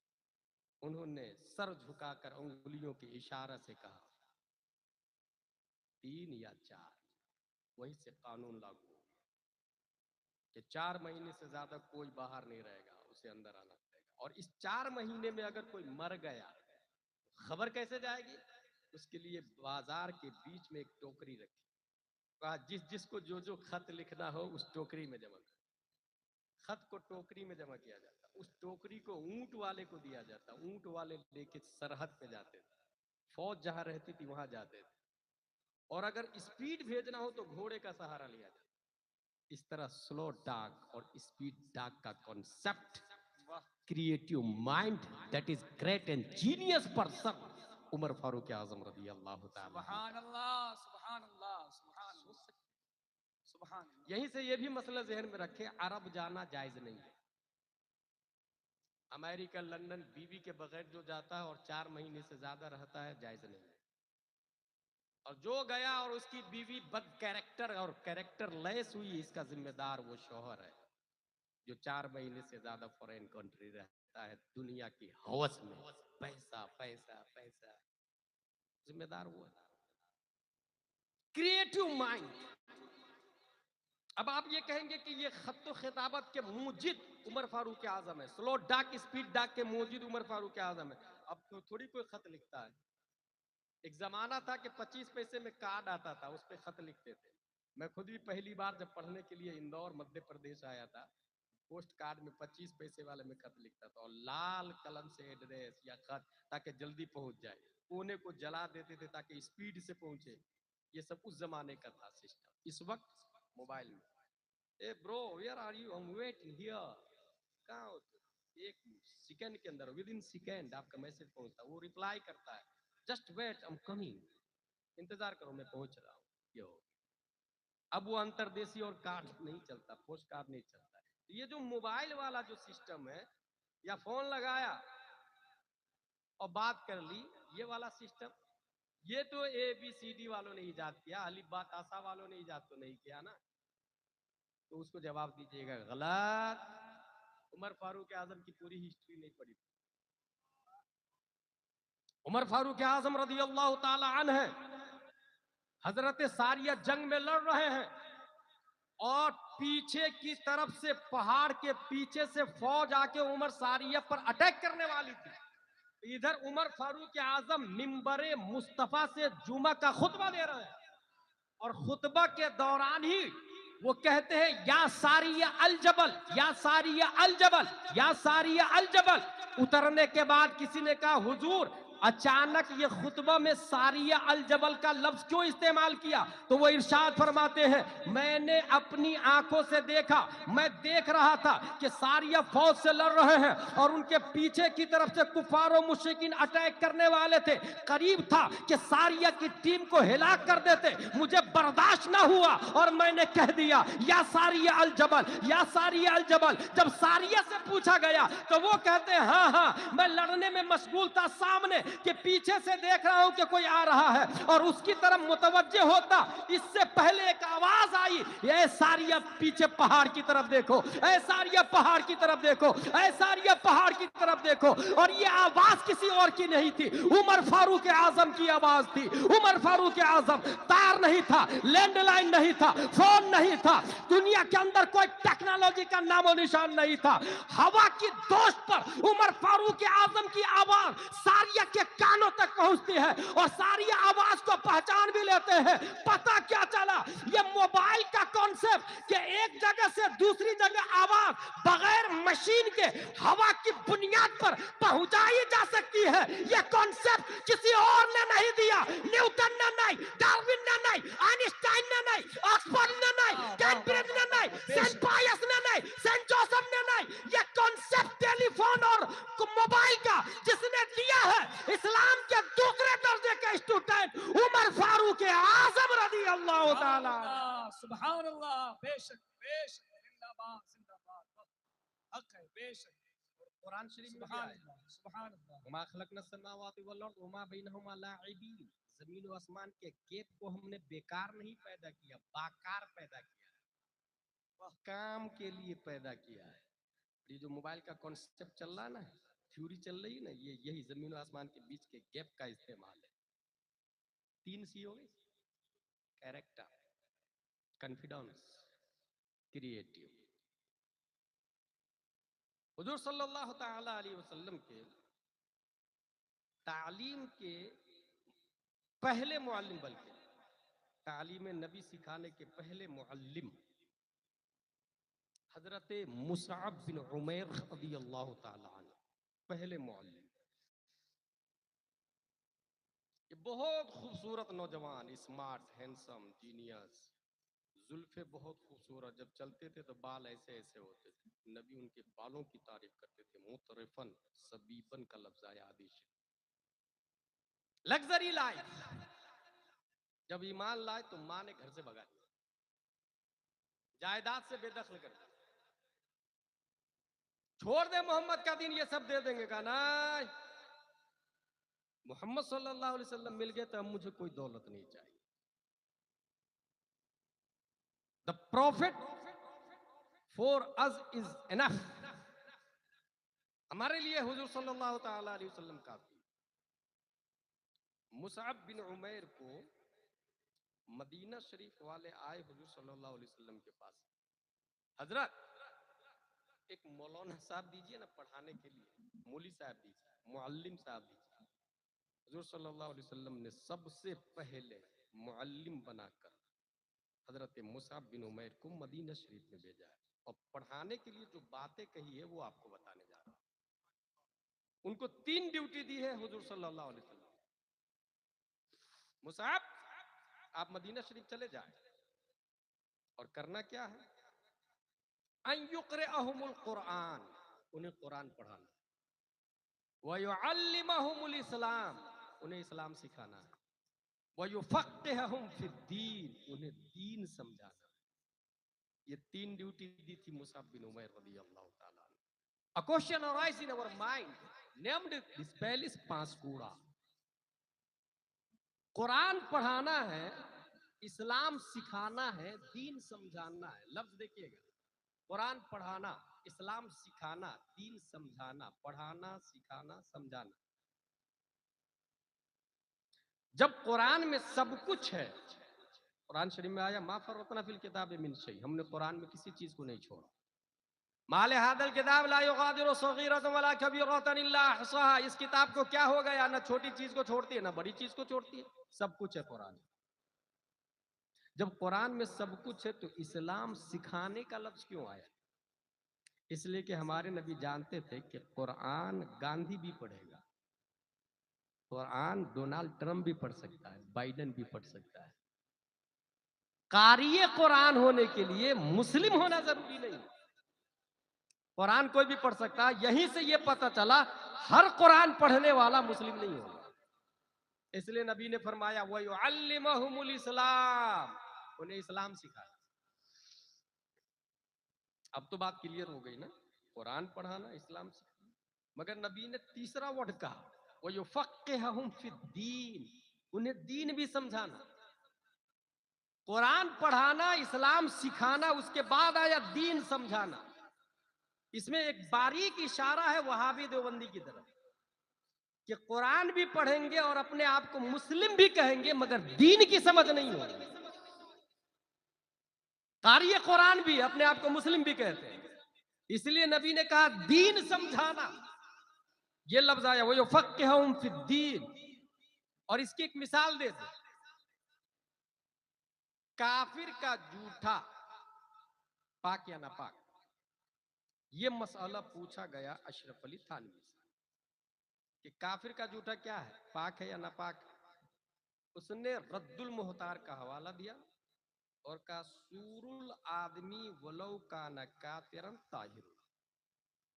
انہوں نے سر جھکا کر انگلیوں کے اشارہ سے کہا 3 یا 4۔ وہیں سے قانون لاگو ہو گیا کہ 4 مہینے سے زیادہ کوئی باہر نہیں رہے گا، اسے اندر آنا پڑے گا، اور اس 4 مہینے میں اگر کوئی مر گیا خبر کیسے جائے گی؟ اس کے لیے بازار کے بیچ میں ایک ٹوکری رکھی، کہا جس کو جو خط لکھنا ہو اس ٹوکری میں جمع کر۔ خط کو ٹوکری میں جمع کیا جاتا، اس ٹوکری کو اونٹ والے کو دیا جاتا، اونٹ والے لے کے سرحد پہ جاتے تھے، فوج جہاں رہتی تھی وہاں جاتے تھے، اور اگر اسپیڈ بھیجنا ہو تو گھوڑے کا سہارا لیا جاتا۔ اس طرح سلو ڈاک اور اسپیڈ ڈاک کا concept, creative mind that is great and genius person, Umar Farooq Azam رضی اللہ تعالی۔ سبحان اللہ، سبحان اللہ، سبحان اللہ، سبحان اللہ۔ یہیں سے یہ بھی مسئلہ ذہن میں رکھے، عرب جانا جائز نہیں ہے۔ امریکہ، لندن بیوی کے بغیر جو جاتا ہے اور 4 مہینے سے زیادہ رہتا ہے، جائز نہیں ہے۔ اور جو گیا اور اس کی بیوی بد کیریکٹر اور کیریکٹر لیس ہوئی، اس کا ذمہ دار وہ شوہر ہے جو 4 مہینے سے زیادہ فورین کنٹری رہتا ہے، دنیا کی ہوس میں پیسہ پیسہ پیسہ، ذمہ دار وہ ہے۔ Creative mind. اب آپ یہ کہیں گے کہ یہ خط و خطابت کے موجد عمر فاروق اعظم ہے، سلو ڈاک اسپیڈ ڈاک کے موجد عمر فاروق اعظم ہے۔ اب تو تھوڑی کوئی خط لکھتا ہے، ایک زمانہ تھا کہ 25 پیسے میں کارڈ آتا تھا، اس پہ خط لکھتے تھے۔ میں خود بھی پہلی بار جب پڑھنے کے لیے اندور مدھیہ پردیش آیا تھا، پوسٹ کارڈ میں 25 پیسے والے میں خط لکھتا تھا، اور لال قلم سے ایڈریس یا خط تاکہ جلدی پہنچ جائے، کونے کو جلا دیتے تھے تاکہ اسپیڈ سے پہنچے۔ یہ سب اس زمانے کا تھا سسٹم۔ اس وقت موبائل میں، اے bro where are you, am waiting here, کہاں ہو تم؟ ایک سیکنڈ کے اندر، ود ان سیکنڈ آپ کا میسج پہنچتا ہے، وہ ریپلائی کرتا ہے جسٹ ویٹ ایم کمنگ، انتظار کرو میں پہنچ رہا ہوں۔ یہ ہو گیا۔ اب وہ انتردیسی اور کارڈ نہیں چلتا، پوسٹ کارڈ نہیں چلتا ہے۔ یہ جو موبائل والا جو سسٹم ہے، یا فون لگایا اور بات کر لی، یہ والا سسٹم یہ تو اے بی سی ڈی والوں نے ایجاد کیا، الف با تا سا والوں نے ایجاد تو نہیں کیا نا. تو اس کو جواب دیجیے گا غلط. عمر فاروق اعظم کی پوری ہسٹری نہیں پڑھی. عمر فاروق اعظم رضی اللہ تعالی عنہ حضرت ساریہ جنگ میں لڑ رہے ہیں اور پیچھے کی طرف سے پہاڑ کے پیچھے سے فوج آ کے عمر ساریہ پر اٹیک کرنے والی تھی. ادھر عمر فاروق اعظم منبر مصطفیٰ سے جمعہ کا خطبہ دے رہے ہیں اور خطبہ کے دوران ہی وہ کہتے ہیں یا ساریہ الجبل یا ساریہ الجبل یا ساریہ الجبل. اترنے کے بعد کسی نے کہا حضور اچانک یہ خطبہ میں ساریہ الجبل کا لفظ کیوں استعمال کیا؟ تو وہ ارشاد فرماتے ہیں میں نے اپنی آنکھوں سے دیکھا، میں دیکھ رہا تھا کہ ساریہ فوج سے لڑ رہے ہیں اور ان کے پیچھے کی طرف سے کفار و مشرکین اٹیک کرنے والے تھے. قریب تھا کہ ساریہ کی ٹیم کو ہلاک کر دیتے، مجھے برداشت نہ ہوا اور میں نے کہہ دیا یا ساریہ الجبل یا ساریہ الجبل. جب ساریہ سے پوچھا گیا تو وہ کہتے ہیں ہاں ہاں میں لڑنے میں مشغول تھا، سامنے کہ پیچھے سے دیکھ رہا ہوں کہ کوئی آ رہا ہے اور اس کی طرف متوجہ ہوتا. اس سے پہلے ایک آواز آئی اے ساریہ پیچھے پہاڑ کی طرف دیکھو، اے ساریہ پہاڑ کی طرف دیکھو، اے ساریہ پہاڑ کی طرف دیکھو. اور یہ آواز کسی اور کی نہیں تھی، عمر فاروق اعظم کی آواز تھی. عمر فاروق اعظم. تار نہیں تھا، لینڈ لائن نہیں تھا، فون نہیں تھا، دنیا کے اندر کوئی ٹیکنالوجی کا نام و نشان نہیں تھا. ہوا کی دوست پر عمر فاروق اعظم کی آواز ساریہ کے کانوں تک پہنچتی ہے اور ساریہ آواز کو پہچان بھی لیتے ہیں. پتہ کیا چلا؟ یہ موبائل کا کانسیپٹ کہ ایک جگہ سے دوسری جگہ آواز بغیر مشین کے ہوا کی بنیاد پر پہنچائی جا سکتی ہے، یہ کانسیپٹ کسی اور نے نہیں دیا. نیوٹن نے نہیں، ڈارون نے نہیں، آئنسٹائن نے نہیں، آکسفورڈ نے نہیں، کیمبرج نے نہیں، سینٹ پائس نے نہیں، سینٹ جوسف نے نہیں. یہ کانسیپٹ ٹیلی فون اور موبائل کا جس نے دیا ہے اسلام کے دوسرے درجے کے اسٹوڈنٹ عمر فاروق اعظم رضی اللہ تعالی. سبحان اللہ. بے شک بے شک. زندہ باد زندہ باد. حق ہے بے شک. قرآن شریف میں سبحان اللہ سبحان اللہ. وما خلقنا السماوات والارض وما بینہما لاعبین. زمین و آسمان کے گیپ کو ہم نے بیکار نہیں پیدا کیا، باکار پیدا کیا ہے، کام کے لیے پیدا کیا ہے. یہ جو موبائل کا کانسیپٹ چل رہا ہے نا، تھیوری چل رہی ہے نا، یہی زمین و آسمان کے بیچ کے گیپ کا استعمال ہے. 3 سی ہو گئی: کیریکٹر، کنفیڈنس، کریٹیو. حضور صلی اللہ تعالی علیہ وسلم کے تعلیم کے پہلے معلم، بلکہ تعلیم نبی سکھانے کے پہلے معلم حضرت مصعب بن عمیر رضی اللہ تعالی عنہ، پہلے معلم. یہ بہت خوبصورت نوجوان، اسمارٹ، ہینسم، جینیس، زلفے بہت خوبصورت، جب چلتے تھے تو بال ایسے ایسے ہوتے تھے. نبی ان کے بالوں کی تعریف کرتے تھے. مترفن سبیبن کا لفظ آیا حدیث. Luxury life. جب ایمان لائے تو ماں نے گھر سے بھگا دیا، جائیداد سے بے دخل کر دیا. چھوڑ دے محمد کا دین، یہ سب دے دیں گے. کہا نہیں، محمد صلی اللہ علیہ وسلم مل گئے تو اب مجھے کوئی دولت نہیں چاہیے. The prophet for us is enough. ہمارے لیے حضور صلی اللہ تعالی علیہ وسلم کافی. مصعب بن عمیر کو مدینہ شریف والے آئے حضور صلی اللہ علیہ وسلم کے پاس. حضرت ایک مولانا صاحب دیجئے نا پڑھانے کے لیے، مولی صاحب دیجئے، معلم صاحب دیجئے. حضور صلی اللہ علیہ وسلم نے سب سے پہلے معلم بنا کر حضرت مصعب بن عمیر کو مدینہ شریف میں بھیجا ہے اور پڑھانے کے لیے جو باتیں کہی ہے وہ آپ کو بتانے جا رہا ہوں. ان کو 3 ڈیوٹی دی ہے حضور صلی اللہ علیہ وسلم. مصعب آپ مدینہ شریف چلے جائیں اور کرنا کیا ہے؟ ان یقرئہم القرآن، انہیں قرآن پڑھانا. وَيُعَلِّمَهُمُ الْإِسْلَامِ، انہیں اسلام سکھانا ہے. وَيُفَقِّهَهُمْ فِي الدِّينِ، انہیں دین سمجھانا ہے. یہ 3 ڈیوٹی دی تھی مصعب بن عمیر رضی اللہ تعالیٰ عنہ. A question arises in our mind, named this palace Panchkura. قرآن پڑھانا ہے، اسلام سکھانا ہے، دین سمجھانا ہے. لفظ دیکھیے گا، قرآن پڑھانا، اسلام سکھانا، دین سمجھانا. پڑھانا، سکھانا، سمجھانا. جب قرآن میں سب کچھ ہے، قرآن شریف میں آیا ما فرطنا فی الکتاب من شیء، ہم نے قرآن میں کسی چیز کو نہیں چھوڑا. ما لہذا الکتاب لا یغادر صغیرۃ ولا کبیرۃ الا احصاها، اس کتاب کو کیا ہو گیا، نہ چھوٹی چیز کو چھوڑتی ہے نہ بڑی چیز کو چھوڑتی ہے، سب کچھ ہے قرآن. جب قرآن میں سب کچھ ہے تو اسلام سکھانے کا لفظ کیوں آیا؟ اس لیے کہ ہمارے نبی جانتے تھے کہ قرآن گاندھی بھی پڑھے گا، قرآن ڈونالڈ ٹرمپ بھی پڑھ سکتا ہے، بائیڈن بھی پڑھ سکتا ہے. قاری قرآن ہونے کے لیے مسلم ہونا ضروری نہیں. قرآن کوئی بھی پڑھ سکتا ہے. یہیں سے یہ پتہ چلا ہر قرآن پڑھنے والا مسلم نہیں ہوگا. اس لیے نبی نے فرمایا وَيُعَلِّمَهُمُ الْإِسْلَامَ، انہیں اسلام سکھایا. اب تو بات کلیئر ہو گئی نا، قرآن پڑھانا، اسلام سکھانا. مگر نبی نے تیسرا ورڈ کہا وَيُفَقِّهُهُمْ فِي الدِّينِ، انہیں دین بھی سمجھانا. قرآن پڑھانا، اسلام سکھانا، اس کے بعد آیا دین سمجھانا. اس میں ایک باریک اشارہ ہے وہابی دیوبندی کی طرف کہ قرآن بھی پڑھیں گے اور اپنے آپ کو مسلم بھی کہیں گے مگر دین کی سمجھ نہیں ہوگی. قاری قرآن بھی اپنے آپ کو مسلم بھی کہتے ہیں. اس لیے نبی نے کہا دین سمجھانا، یہ لفظ آیا وَيُفَقِّهُمْ فِي الدِّينِ. اور اس کی ایک مثال دے دیں، کافر کا جھوٹا پاک یا ناپاک، یہ مسئلہ پوچھا گیا اشرف علی تھانوی سے کہ کافر کا جھوٹا کیا ہے، پاک ہے یا ناپاک ہے. اس نے رد المحتار کا حوالہ دیا اور کہا سور الآدمی ولو کان کافرا طاہر،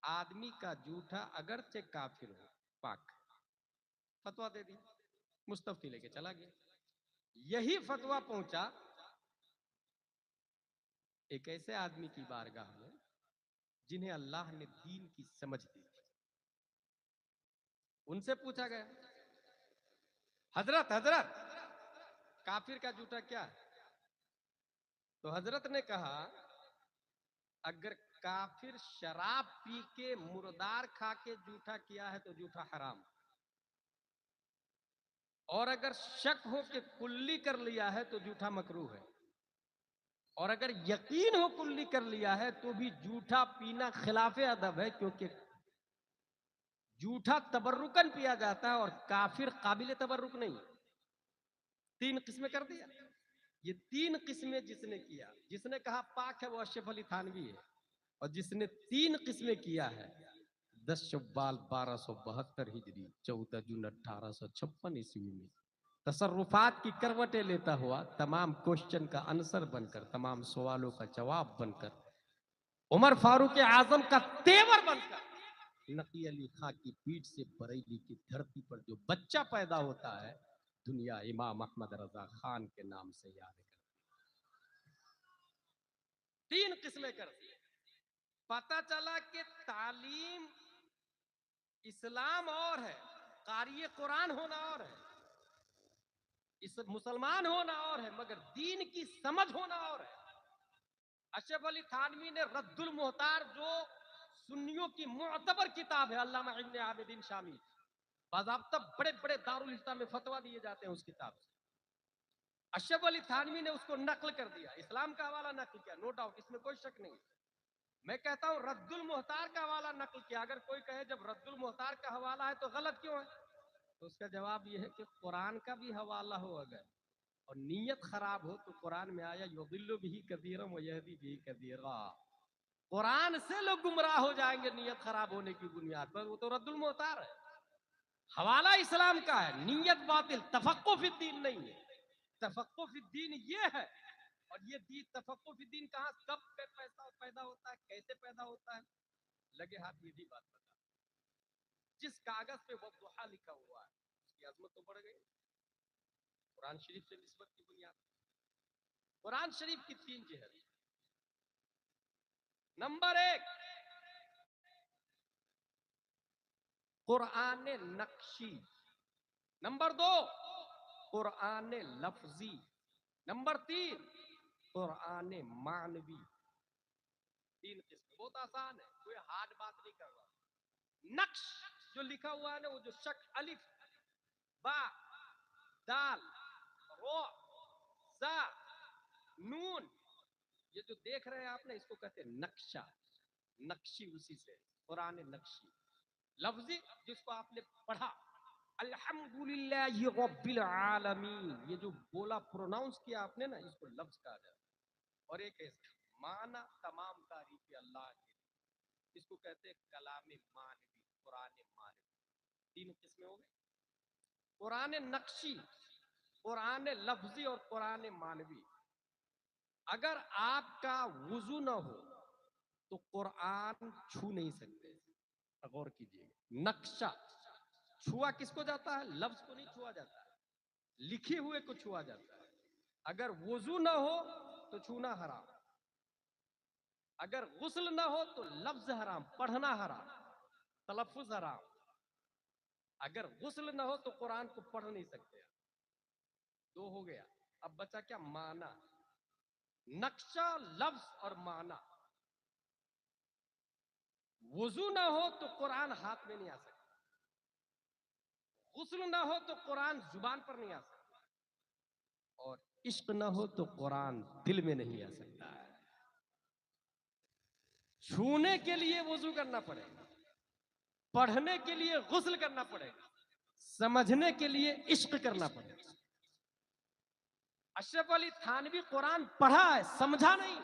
آدمی کا جھوٹا اگرچہ کافر ہو پاک. فتویٰ دے دی، مستفتی لے کے چلا گیا. یہی فتویٰ پہنچا ایک ایسے آدمی کی بارگاہ میں جنہیں اللہ نے دین کی سمجھ دی. ان سے پوچھا گیا حضرت کافر کا جھوٹا کیا ہے؟ تو حضرت نے کہا اگر کافر شراب پی کے مردار کھا کے جھوٹا کیا ہے تو جھوٹا حرام، اور اگر شک ہو کہ کلی کر لیا ہے تو جھوٹا مکروہ ہے، اور اگر یقین ہو کلی کر لیا ہے تو بھی جھوٹا پینا خلاف ادب ہے، کیونکہ جھوٹا تبرکن پیا جاتا ہے اور کافر قابل تبرک نہیں. 3 قسمیں کر دیا. یہ 3 قسمیں جس نے کیا، جس نے کہا پاک ہے وہ اشرف علی تھانوی ہے، اور جس نے 3 قسمیں کیا ہے 10 شوال 1272 ہجری 14 جون 1856 عیسوی میں تصرفات کی کروٹیں لیتا ہوا، تمام کوشچن کا آنسر بن کر، تمام سوالوں کا جواب بن کر، عمر فاروق اعظم کا تیور بن کر، نقی علی خان کی پیٹھ سے بریلی کی دھرتی پر جو بچہ پیدا ہوتا ہے دنیا امام احمد رضا خان کے نام سے یاد کرتی. 3 قسمیں کرتی. پتہ چلا کہ تعلیم اسلام اور ہے، قاری قرآن ہونا اور ہے، اس مسلمان ہونا اور ہے، مگر دین کی سمجھ ہونا اور ہے. اشرف علی تھانوی نے رد المحتار جو سنیوں کی معتبر کتاب ہے، علامہ ابن عابدین شامی، باضابطہ بڑے بڑے دارالفتہ میں فتویٰ دیے جاتے ہیں اس کتاب سے، اشرف علی تھانوی نے اس کو نقل کر دیا، اسلام کا حوالہ نقل کیا، نو ڈاؤٹ، اس میں کوئی شک نہیں. میں کہتا ہوں رد المحتار کا حوالہ نقل کیا. اگر کوئی کہے جب رد المحتار کا حوالہ ہے تو غلط کیوں ہے، تو اس کا جواب یہ ہے کہ قرآن کا بھی حوالہ ہو اگر اور نیت خراب ہو تو قرآن میں آیا یضل بہ کثیرا ویہدی بہ کثیرا، قرآن سے لوگ گمراہ ہو جائیں گے نیت خراب ہونے کی بنیاد پر، وہ تو رد المحتار ہے. حوالہ اسلام کا ہے، نیت باطل، تفقہ فی الدین نہیں ہے. تفقہ فی الدین یہ ہے، اور یہ دین تفقہ فی الدین کہاں کب پیدا ہوتا ہے، کیسے پیدا ہوتا ہے، لگے ہاتھ یہ بھی بات بتا. جس کاغذ پہ وضحا لکھا ہوا ہے اس کی عظمت تو بڑھ گئی. قرآن شریف سے نسبت کی بنیاد. قرآن شریف کی 3 جہت. نمبر 1 قرآن نقشی، نمبر 2 قرآن لفظی. نمبر 3 قرآن معنوی. 3 قسم. بہت آسان ہے, کوئی ہارڈ بات نہیں کر رہا. نقش جو لکھا ہوا ہے نا, وہ جو شک الف با دال رو زا نون, یہ جو دیکھ رہے ہیں آپ نے, اس کو کہتے ہیں نقشہ. نقشی اسی سے, قرآن نقشی. لفظی جس کو آپ نے پڑھا الحمدللہ رب العالمین, یہ جو بولا پروناؤنس کیا آپ نے نا, اس کو لفظ کہا جاتا ہے. اور ایک ہے معنی, تمام تعریف اللہ کے, اس کو کہتے ہیں کلام معنوی, قرآن معنوی. 3 قسمیں ہو گئی, قرآن نقشی, قرآن لفظی اور قرآن معنوی. اگر آپ کا وضو نہ ہو تو قرآن چھو نہیں سکتے. غور کیجیے, نقشہ چھوا کس کو جاتا ہے؟ لفظ کو نہیں چھوا جاتا ہے, لکھے ہوئے کو چھوا جاتا ہے. اگر وضو نہ ہو تو چھونا حرام, اگر غسل نہ ہو تو لفظ حرام, پڑھنا حرام, تلفظ حرام. اگر غسل نہ ہو تو قرآن کو پڑھ نہیں سکتے. 2 ہو گیا. اب بچا کیا؟ معنی. نقشہ, لفظ اور معنی. وضو نہ ہو تو قرآن ہاتھ میں نہیں آ سکتا, غسل نہ ہو تو قرآن زبان پر نہیں آ سکتا, اور عشق نہ ہو تو قرآن دل میں نہیں آ سکتا ہے. چھونے کے لیے وضو کرنا پڑے گا, پڑھنے کے لیے غسل کرنا پڑے گا, سمجھنے کے لیے عشق کرنا پڑے گا. اشرف علی تھانوی قرآن پڑھا ہے, سمجھا نہیں.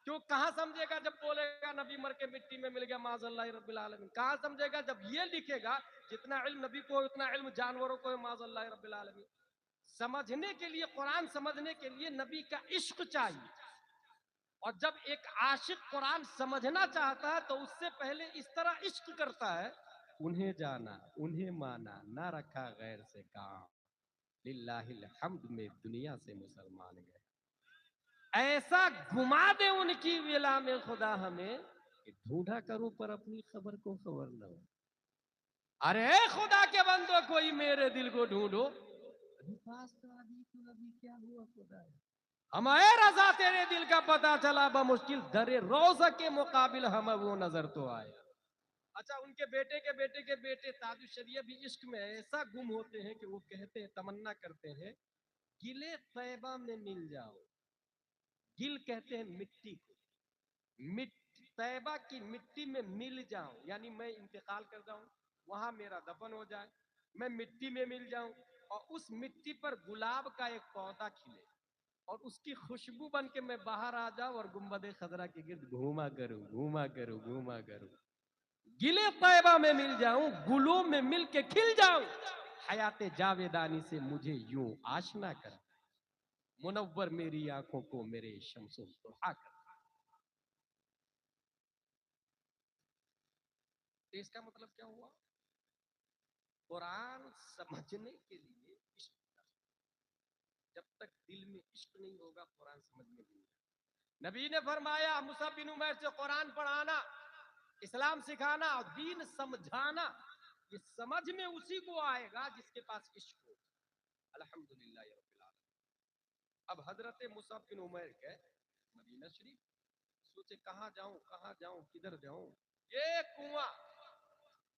کیوں؟ کہاں سمجھے گا جب بولے گا نبی مر کے مٹی میں مل گیا معاذ اللہ رب العالمین؟ کہاں سمجھے گا جب یہ لکھے گا جتنا علم نبی کو اتنا علم جانوروں کو معاذ اللہ رب العالمین؟ سمجھنے کے لیے, قرآن سمجھنے کے لیے نبی کا عشق چاہیے. اور جب ایک عاشق قرآن سمجھنا چاہتا ہے تو اس سے پہلے اس طرح عشق کرتا ہے, انہیں جانا, انہیں مانا, نہ رکھا غیر سے کام, للہ الحمد میں دنیا سے مسلمان گئے. ایسا گھما دے ان کی ولا میں خدا ہمیں کہ ڈھونڈا کروں پر اپنی خبر کو خبر نہ ہو. ارے خدا کے بندو, کوئی میرے دل کو ڈھونڈو. ابھی پاس تو ابھی تو ابھی کیا ہوا خدا ہے, ہمیں رضا تیرے دل کا پتا چلا, بمشکل در روزہ کے مقابل ہمیں وہ نظر تو آیا. اچھا, ان کے بیٹے تاج الشریعہ بھی عشق میں ایسا گم ہوتے ہیں کہ وہ کہتے ہیں, تمنا کرتے ہیں, گلے طیبہ میں مل جاؤ. گل کہتے ہیں مٹی کو, طیبہ کی مٹی میں مل جاؤں, یعنی میں انتقال کر جاؤں, وہاں میرا دفن ہو جائے, میں مٹی میں مل جاؤں, اور اس مٹی پر گلاب کا ایک پودا کھلے, اور اس کی خوشبو بن کے میں باہر آ جاؤں اور گنبد خضرا کے گرد گھوما کروں. گلے طیبہ میں مل جاؤں, گلوں میں مل کے کھل جاؤں, حیات جاویدانی سے مجھے یوں آشنا کر, منور میری آنکھوں کو میرے شمس الضحیٰ کر. اس کا مطلب کیا ہوا؟ قرآن سمجھنے کے لیے عشق کرنا. جب تک دل میں عشق نہیں ہوگا قرآن سمجھنے کے لیے. نبی نے فرمایا مصعب بن عمیر سے قرآن پڑھانا, اسلام سکھانا اور دین سمجھانا, یہ سمجھ میں اسی کو آئے گا جس کے پاس عشق ہو. الحمدللہ رب العالمین. اب حضرت مصعب بن عمیر گئے مدینہ شریف, سوچے کہاں جاؤں کدھر جاؤں. یہ کنواں,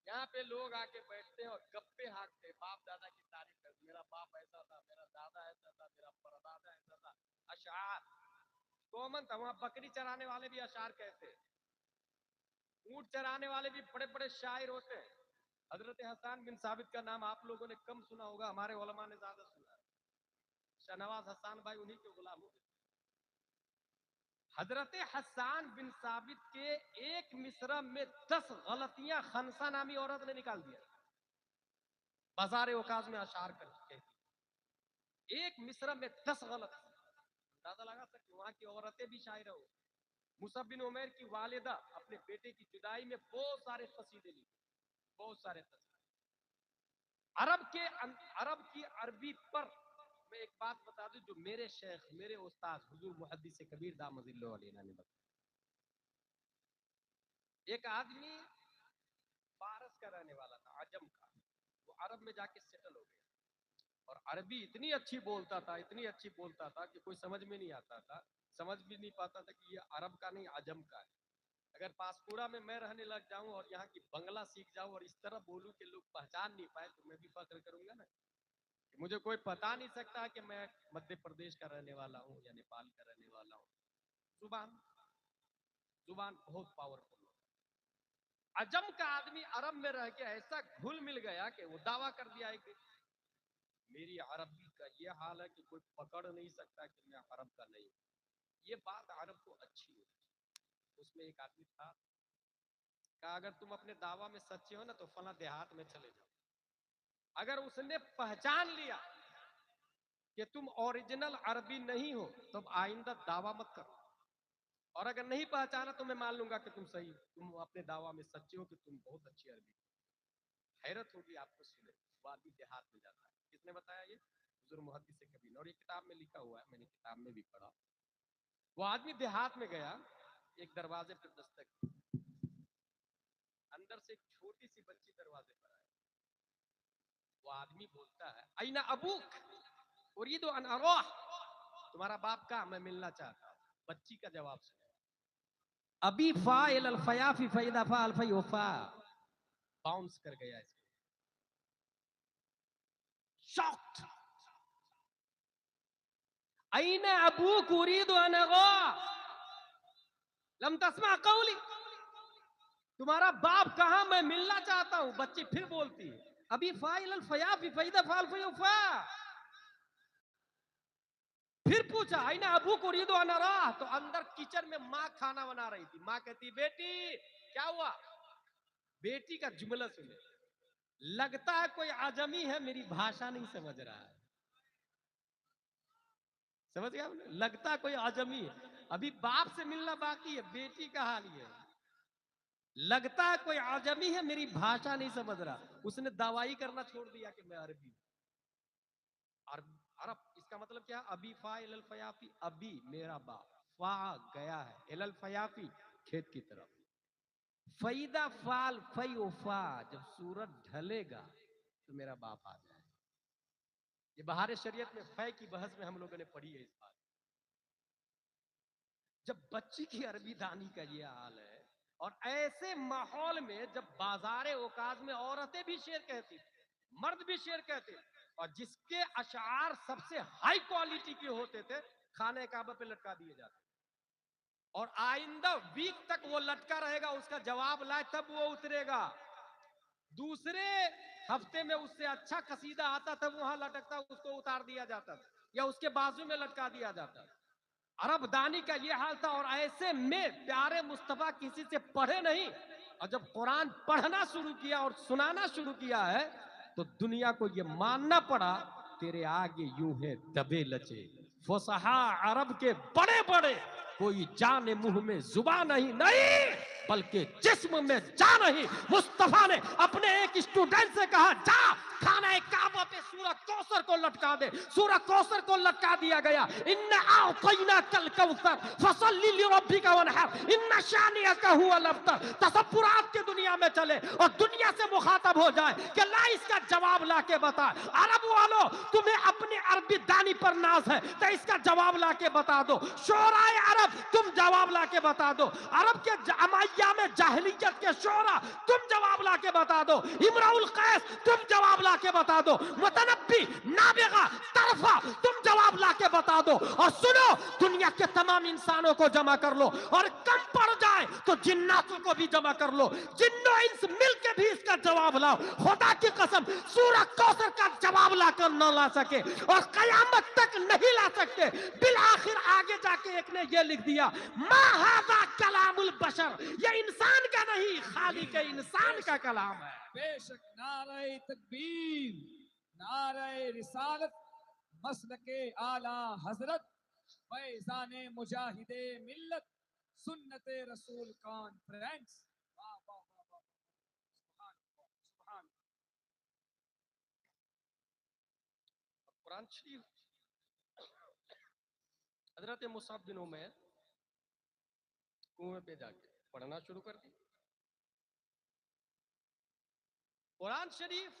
یہاں پہ لوگ آ کے بیٹھتے ہیں اور گپے ہانکتے ہیں, باپ دادا کی تعریف کرتے, میرا باپ ایسا تھا, میرا دادا ایسا تھا, میرا پردادا ایسا تھا. اشعار کامن تھا وہاں. بکری چرانے والے بھی اشعار کہتے ہیں, اونٹ چرانے والے بھی بڑے بڑے شاعر ہوتے ہیں. حضرت حسان بن ثابت کا نام آپ لوگوں نے کم سنا ہوگا, ہمارے علماء نے زیادہ سنا ہے. شہنواز حسان بھائی انہی کے غلام ہوتے. حضرت حسان بن ثابت کے ایک مصرع میں 10 غلطیاں خنسا نامی عورت نے نکال دیا. بازار اوقاز میں اشعار کرتے ہیں, ایک مصرع میں 10 غلط. اندازہ لگا سکتے وہاں کی عورتیں بھی شاعر ہو. مصعب بن عمیر کی والدہ اپنے بیٹے کی جدائی میں بہت سارے قصیدے لکھے, بہت سارے قصیدے. عرب کی عربی پر میں ایک بات بتا دوں جو میرے شیخ, میرے استاد حضور محدث کبیر دامت اللہ علیہ نے بتایا. ایک آدمی فارس کا رہنے والا تھا, عجم کا, وہ عرب میں جا کے سیٹل ہو گیا, اور عربی اتنی اچھی بولتا تھا، اتنی اچھی بولتا تھا کہ کوئی سمجھ میں نہیں آتا تھا، سمجھ بھی نہیں پاتا تھا کہ یہ عرب کا نہیں عجم کا ہے. اگر پاسپورا میں میں رہنے لگ جاؤں اور یہاں کی بنگلہ سیکھ جاؤں اور اس طرح بولوں کہ لوگ پہچان نہیں پائے تو میں بھی فخر کروں گا نا کہ مجھے کوئی پتا نہیں سکتا کہ میں مدھیہ پردیش کا رہنے والا ہوں یا نیپال کا رہنے والا ہوں. زبان زبان بہت پاورفل ہے. عجم کا آدمی عرب میں رہ کے ایسا گھل مل گیا کہ وہ دعویٰ کر دیا ہے کہ میری عربی کا یہ حال ہے کہ کوئی پکڑ نہیں سکتا کہ میں عرب کا نہیں ہوں. یہ بات عرب کو اچھی ہے. اس میں ایک آدمی تھا کہا اگر تم اپنے دعویٰ میں سچے ہو نا تو فلاں دیہات میں چلے جاؤ. اگر اس نے پہچان لیا کہ تم اوریجنل عربی نہیں ہو تو اب آئندہ دعویٰ مت کرو. اور اگر نہیں پہچانا تو میں مان لوں گا کہ تم صحیح، تم اپنے دعویٰ میں سچے ہو کہ تم بہت اچھی عربی. حیرت ہوگی آپ کو سنے، وہ آدمی دیہات میں جاتا ہے. کس نے بتایا؟ یہ حضور محدث سے کبھی. اور یہ کتاب میں لکھا ہوا ہے، میں نے کتاب میں بھی پڑھا. وہ آدمی دیہات میں گیا، ایک دروازے پر دستک دی. اندر سے ایک چھوٹی سی بچی دروازے پر آئی. وہ آدمی بولتا ہے اینا ابوک اريد ان اروح، تمہارا باپ کہاں؟ میں ملنا چاہتا ہوں. بچی کا جواب سنو، ابھی فاعل الفیافی فاذا فعل فیوفا. باؤنس کر گیا اس کو. شاکڈ. این ابوک اريد ان اروح لم تسمع قولی، تمہارا باپ کہاں؟ میں ملنا چاہتا ہوں. بچی پھر بولتی ہے ابھی فاعل الفیافی فاذا فعل فیوفا. پھر پوچھا اینا ابوک اريد ان اروح، تو اندر کچن میں ماں کھانا بنا رہی تھی. ماں کہتی بیٹی کیا ہوا؟ بیٹی کا جملہ سنے، لگتا ہے کوئی عجمی ہے، میری بھاشا نہیں سمجھ رہا ہے. سمجھ گیا؟ لگتا ہے کوئی عجمی ہے. ابھی باپ سے ملنا باقی ہے، بیٹی کا حال یہ ہے. لگتا ہے کوئی عجمی ہے، میری بھاشا نہیں سمجھ رہا. اس نے دعوائی کرنا چھوڑ دیا کہ میں عربی ہوں. عرب اس کا مطلب کیا؟ ابھی فاعل الفیافی، ابھی میرا باپ، فا گیا ہے، ال الفیافی کھیت کی طرف. فیدا فال فیوفا، جب سورج ڈھلے گا تو میرا باپ آ جائے. یہ بہار شریعت میں فے کی بحث میں ہم لوگوں نے پڑھی ہے اس بات. جب بچی کی عربی دانی کا یہ حال ہے، اور ایسے ماحول میں جب بازار اوقاز میں عورتیں بھی شعر کہتی، مرد بھی شعر کہتے، اور جس کے اشعار سب سے ہائی کوالٹی کے ہوتے تھے خانہ کعبہ پہ لٹکا دیے جاتے، اور آئندہ ویک تک وہ لٹکا رہے گا. اس کا جواب لائے تب وہ اترے گا. دوسرے ہفتے میں اس سے اچھا قصیدہ آتا تھا، وہاں لٹکتا، اس کو اتار دیا جاتا تھا یا اس کے بازو میں لٹکا دیا جاتا. عرب دانی کا یہ حال تھا. اور ایسے میں پیارے مصطفیٰ کسی سے پڑھے نہیں، اور جب قرآن پڑھنا شروع کیا اور سنانا شروع کیا ہے تو دنیا کو یہ ماننا پڑا تیرے آگے یوں ہے دبے لچے فصحا عرب کے بڑے بڑے، کوئی جان منہ میں زبان نہیں بلکہ جسم میں جان نہیں. مصطفیٰ نے اپنے ایک اسٹوڈنٹ سے کہا جا خانہ کعبہ پہ سورہ کوثر کو لٹکا دے. سورہ کوثر کو لٹکا دیا گیا. ان اعطیناک الکوثر فصلی لربک وانحر ان شانئک هو الابتر. تصورات کی دنیا میں چلے اور دنیا سے مخاطب ہو جائے کہ لا اس کا جواب لا کے بتا. عرب والو تمہیں اپنی عربی دانی پر ناز ہے تو اس کا جواب لا کے بتا دو. شعراء عرب تم جواب لا کے بتا دو. عرب کے ایام جاہلیت کے شعراء تم جواب لا کے بتا دو. امرؤ القیس تم جواب لا کے بتا دو. متنبی، نابغہ، طرفہ تم جواب لا کے بتا دو. اور سنو دنیا کے تمام انسانوں کو جمع کر لو اور کم پڑ جائے تو جناتوں کو بھی جمع کر لو. جن و انس مل کے بھی اس کا جواب لاؤ. خدا کی قسم سورہ کوثر کا جواب لا کر نہ لا سکے اور قیامت تک نہیں لا سکتے. بالآخر آگے جا کے ایک نے یہ لکھ دیا ما ھذا کلام البشر، یہ انسان کا نہیں خالق انسان کا کلام ہے. بے شک. نعرہ تکبیر، نعرہ رسالت، مسلک اعلی حضرت، فیضان مجاہد ملت، سنت رسول کانفرنس. واہ واہ واہ واہ، سبحان اللہ، سبحان اللہ. قرآن شریف حضرت مصعب بن عمیر کنویں پہ جا کے پڑھنا شروع کر دی. قرآن شریف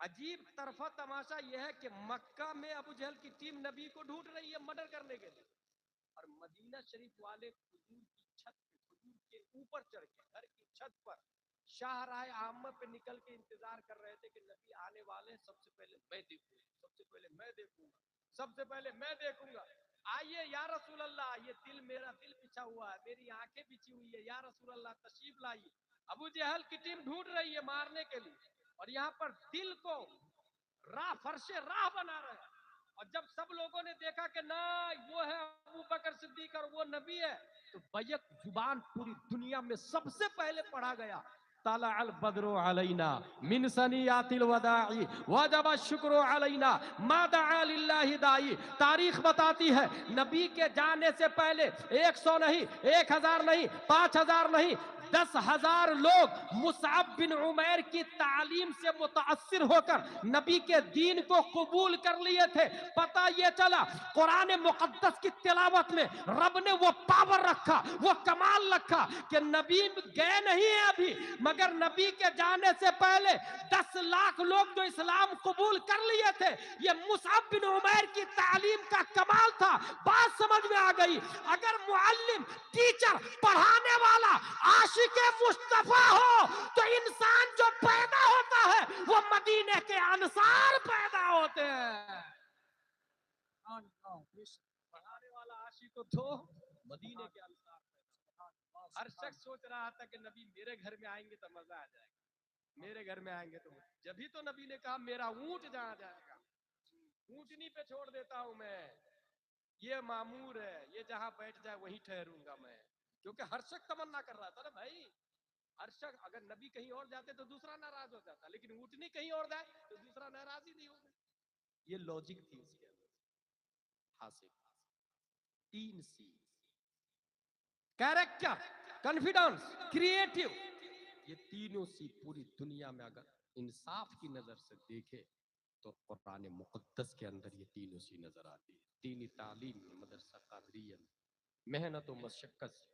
عجیب طرفہ تماشا یہ ہے کہ مکہ میں ابو جہل کی ٹیم نبی کو ڈھونڈ رہی ہے مرڈر کرنے کے لیے، اور مدینہ شریف والے حضور کی چھت پہ، حضور کے اوپر چڑھ کے گھر کی چھت پر شاہراہ عامہ پہ نکل کے انتظار کر رہے تھے کہ نبی آنے والے ہیں، سب سے پہلے میں دیکھوں گا، سب سے پہلے میں دیکھوں گا، سب سے پہلے میں دیکھوں گا، آئیے یا رسول اللہ، یہ دل میرا دل بچھا ہوا ہے، میری آنکھیں بچھی ہوئی ہے، یا رسول اللہ تشریف لائیے۔ ابو جہل کی ٹیم ڈھونڈ رہی ہے مارنے کے لیے، اور یہاں پر دل کو راہ فرش راہ بنا رہے ہیں، اور جب سب لوگوں نے دیکھا کہ نہ وہ ہے ابو بکر صدیق اور وہ نبی ہے، تو بیک زبان پوری دنیا میں سب سے پہلے پڑھا گیا، طلع البدر علینا من ثنیات الوداع وجب الشکر علینا ما دعا للہ دائی۔ تاریخ بتاتی ہے نبی کے جانے سے پہلے 100 نہیں، 1000 نہیں، 5000 نہیں، 10,000 لوگ مصعب بن عمیر کی تعلیم سے متاثر ہو کر نبی کے دین کو قبول کر لیے تھے۔ پتہ یہ چلا قرآن مقدس کی تلاوت میں رب نے وہ پاور رکھا، وہ کمال رکھا کہ نبی گئے نہیں ہیں ابھی، مگر نبی کے جانے سے پہلے 10 لاکھ لوگ جو اسلام قبول کر لیے تھے، یہ مصعب بن عمیر کی تعلیم کا کمال تھا۔ بات سمجھ میں آ گئی؟ اگر معلم، ٹیچر، پڑھانے والا عاشق مصطفیٰ ہو تو انسان جو پیدا ہوتا ہے وہ مدینے کے انصار پیدا ہوتے ہیں۔ سبحان اللہ، بے شک، پڑھانے والا عاشق ہو تو مدینے کے انصار پیدا ہوتے ہیں۔ ہر شخص سوچ رہا تھا کہ نبی میرے گھر میں آئیں گے تو مزہ آ جائے گا، میرے گھر میں آئیں گے تو جبھی تو نبی نے کہا میرا اونٹ جہاں جائے گا اونٹنی پہ چھوڑ دیتا ہوں میں، یہ معمور ہے، یہ جہاں بیٹھ جائے وہیں ٹھہروں گا میں، کیونکہ ہر شخص تمنا کر رہا تھا نا بھائی، ہر شخص اگر نبی کہیں اور جاتے تو دوسرا ناراض ہو جاتا، لیکن اونٹنی کہیں اور جائے تو دوسرا ناراض ہی نہیں ہوگا۔ یہ لاجک تھی اس کے اندر حاصل۔ 3 سی، کیریکٹر، کانفیڈنس، کریٹو، یہ تینوں سی پوری دنیا میں اگر انصاف کی نظر سے دیکھے تو قرآن مقدس کے اندر یہ تینوں سی نظر آتی ہے۔ دینی تعلیم میں، مدرسہ قادریہ میں، محنت و مشقت سے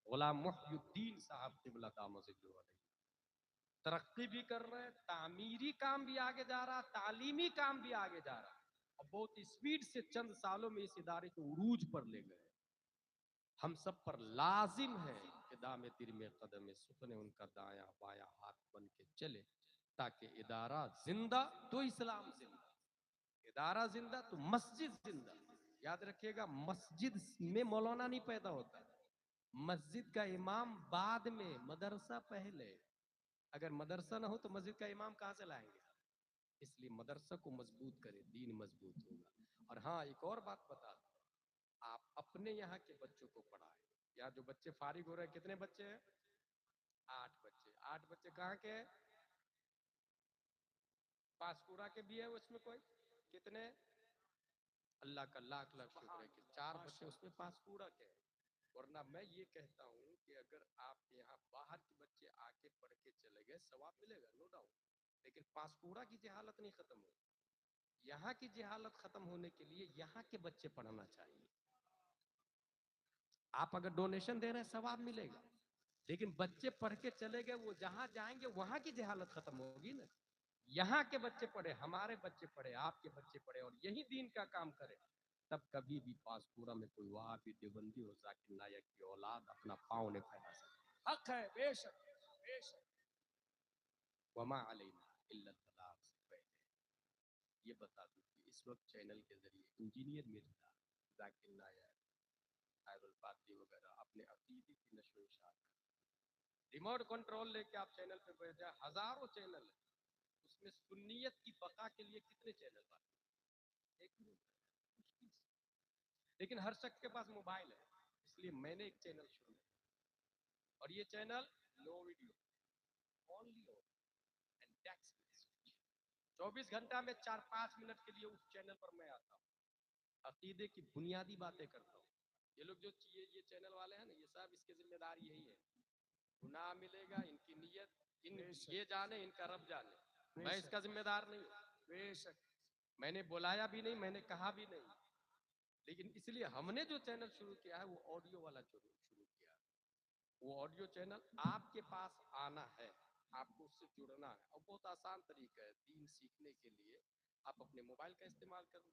غلام محی الدین صاحب قبلہ دامت ظلہ علیہ ترقی بھی کر رہے ہیں، تعمیری کام بھی آگے جا رہا، تعلیمی کام بھی آگے جا رہا، اور بہت اسپیڈ سے چند سالوں میں اس ادارے کو عروج پر لے گئے۔ ہم سب پر لازم ہے کہ دام تیر میں قدم سکنے ان کا دایاں بایاں ہاتھ بن کے چلے، تاکہ ادارہ زندہ تو اسلام زندہ، ادارہ زندہ تو مسجد زندہ۔ یاد رکھیے گا مسجد میں مولانا نہیں پیدا ہوتا، مسجد کا امام بعد میں، مدرسہ پہلے۔ اگر مدرسہ نہ ہو تو مسجد کا امام کہاں سے لائیں گے؟ اس لیے مدرسہ کو مضبوط کرے، دین مضبوط ہوگا۔ اور ہاں ایک اور بات بتا دوں، آپ اپنے یہاں کے بچوں کو پڑھائیں۔ یہاں جو بچے فارغ ہو رہے ہیں کتنے بچے ہیں؟ 8 بچے۔ 8 بچے کہاں کے ہیں؟ پاسپورا کے بھی ہے اس میں کوئی؟ کتنے؟ اللہ کا لاکھ لاکھ شکر ہے کہ 4 بچے اس میں پاسپورا کے ہیں۔ ورنہ میں یہ کہتا ہوں کہ اگر آپ کے یہاں باہر کے بچے آ کے پڑھ کے چلے گئے ثواب ملے گا، نو ڈاؤٹ، لیکن پاسپورا کی جہالت نہیں ختم ہوئی۔ یہاں کی جہالت ختم ہونے کے لیے یہاں کے بچے پڑھنا چاہیے۔ آپ اگر ڈونیشن دے رہے ہیں ثواب ملے گا، لیکن بچے پڑھ کے چلے گئے، وہ جہاں جائیں گے وہاں کی جہالت ختم ہوگی نا۔ یہاں کے بچے پڑھے، ہمارے بچے پڑھے، آپ کے بچے پڑھے، اور یہی دین کا کام کرے، تب کبھی بھی پاسپورا میں کوئی وہابی دیوبندی ہو ذاکر نائک کی اولاد اپنا پاؤں نہیں پھیلا سکتی۔ حق ہے، بے شک، بے شک۔ وما علینا الا البلاغ سے پہلے یہ بتا دوں کہ اس وقت چینل کے ذریعے انجینئر مرزا، ذاکر نائک، خیر الفاتح وغیرہ اپنے عقیدے کی نشر و اشاعت کرتے ہیں۔ ریموٹ کنٹرول لے کے آپ چینل پہ بیٹھ جائیں، ہزاروں چینل ہیں، اس میں سنیت کی بقا کے لیے کتنے چینل باقی ہیں؟ ایک بھی نہیں، مشکل سے۔ لیکن ہر شخص کے پاس موبائل ہے، اس لیے میں نے ایک چینل شروع کیا، اور یہ channel no video, only audio and text message. 24 گھنٹہ میں 4-5 منٹ کے لیے اس چینل پر میں آتا ہوں، عقیدے کی بنیادی باتیں کرتا ہوں۔ یہ لوگ جو یہ چینل والے ہیں نا، یہ سب اس کے ذمہ دار یہی ہے، گناہ ملے گا ان کی نیت، یہ جانے، ان کا رب جانے، میں اس کا ذمہ دار نہیں ہوں۔ بے شک، میں نے بلایا بھی نہیں، میں نے کہا بھی نہیں، لیکن اس لیے ہم نے جو چینل شروع کیا ہے وہ آڈیو والا شروع کیا ہے۔ وہ آڈیو چینل آپ کے پاس آنا ہے، آپ کو اس سے جڑنا ہے، اور بہت آسان طریقہ ہے دین سیکھنے کے لیے. آپ اپنے موبائل کا استعمال کریں،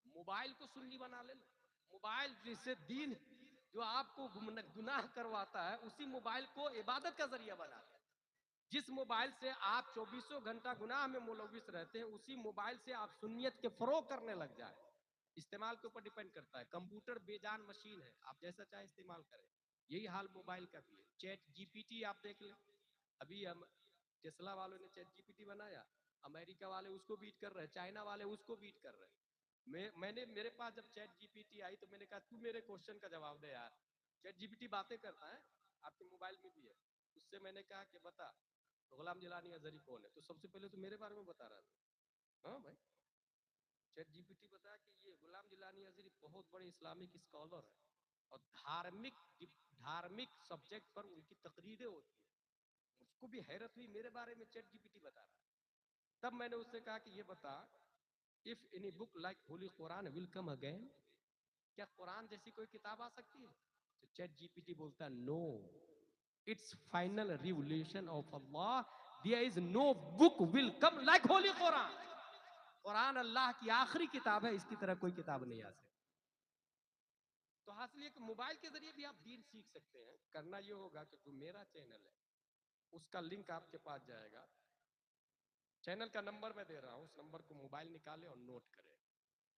موبائل کو سنی بنا لینا. موبائل جس سے دین جو آپ کو گناہ کرواتا ہے، اسی موبائل کو عبادت کا ذریعہ بنا لیں. جس موبائل سے آپ 24 گھنٹہ گناہ میں ملوث رہتے ہیں، اسی موبائل سے آپ سنیت کے فروغ کرنے لگ جائیں. استعمال کے اوپر ڈیپینڈ کرتا ہے. کمپیوٹر بے جان مشین ہے، آپ جیسا چاہے استعمال کریں. یہی حال موبائل کا بھی ہے. چیٹ جی پی ٹی آپ دیکھ لیں، ابھی ہم ٹیسلا والوں نے چیٹ جی پی ٹی بنایا، امریکہ والے اس کو بیٹ کر رہے ہیں، چائنا والے اس کو بیٹ کر رہے ہیں. میرے پاس جب chat G P T I تو میں نے کہا تو میرے کوشچن کا جواب دے یار. چیٹ جی پی ٹی باتیں کرتا ہے، آپ کے موبائل میں بھی ہے. اس سے میں نے کہا کہ بتا غلام جیلانی ازہری کون ہے، تو سب سے پہلے تو میرے بارے میں بتا رہا تھا. ہاں بھائی، چیٹ جی پی ٹی بتا کہ یہ غلام جیلانی ازہری بہت بڑے اسلامک اسکالر ہیں، اور دھارمک سبجیکٹ پر ان کی تقریریں ہوتی ہیں. اس کو بھی حیرت ہوئی، میرے بارے میں چیٹ جی پی ٹی بتا رہا ہے. تب میں نے اس سے کہا کہ یہ بتا if any book like holy Quran will come again, کیا قرآن جیسی کوئی کتاب آ سکتی ہے؟ تو چیٹ جی پی ٹی بولتا ہے no, it's final revelation of Allah, there is no book will come like holy Quran. قرآن اللہ کی آخری کتاب ہے، اس کی طرح کوئی کتاب نہیں آ سکتی. تو حاصل یہ کہ موبائل کے ذریعے بھی آپ دین سیکھ سکتے ہیں. کرنا یہ ہوگا کہ جو میرا چینل ہے اس کا لنک آپ کے پاس جائے گا. چینل کا نمبر میں دے رہا ہوں، اس نمبر کو موبائل نکالے اور نوٹ کرے،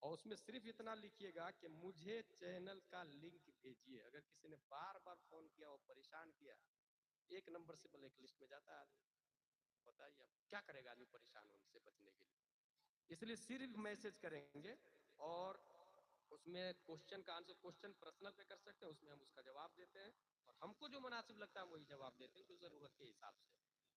اور اس میں صرف اتنا لکھیے گا کہ مجھے چینل کا لنک بھیجیے. اگر کسی نے بار بار فون کیا اور پریشان کیا، ایک نمبر سے بلیک لسٹ میں جاتا ہے آدمی. بتائیے اب کیا کرے گا آدمی پریشان ہونے سے بچنے کے لیے. اس لیے صرف میسج کریں گے، اور اس میں کوشچن کا آنسر کوشچن پرسنل پہ کر سکتے ہیں، اس میں ہم اس کا جواب دیتے ہیں، اور ہم کو جو مناسب لگتا ہے وہی جواب دیتے ہیں جو ضرورت کے حساب سے.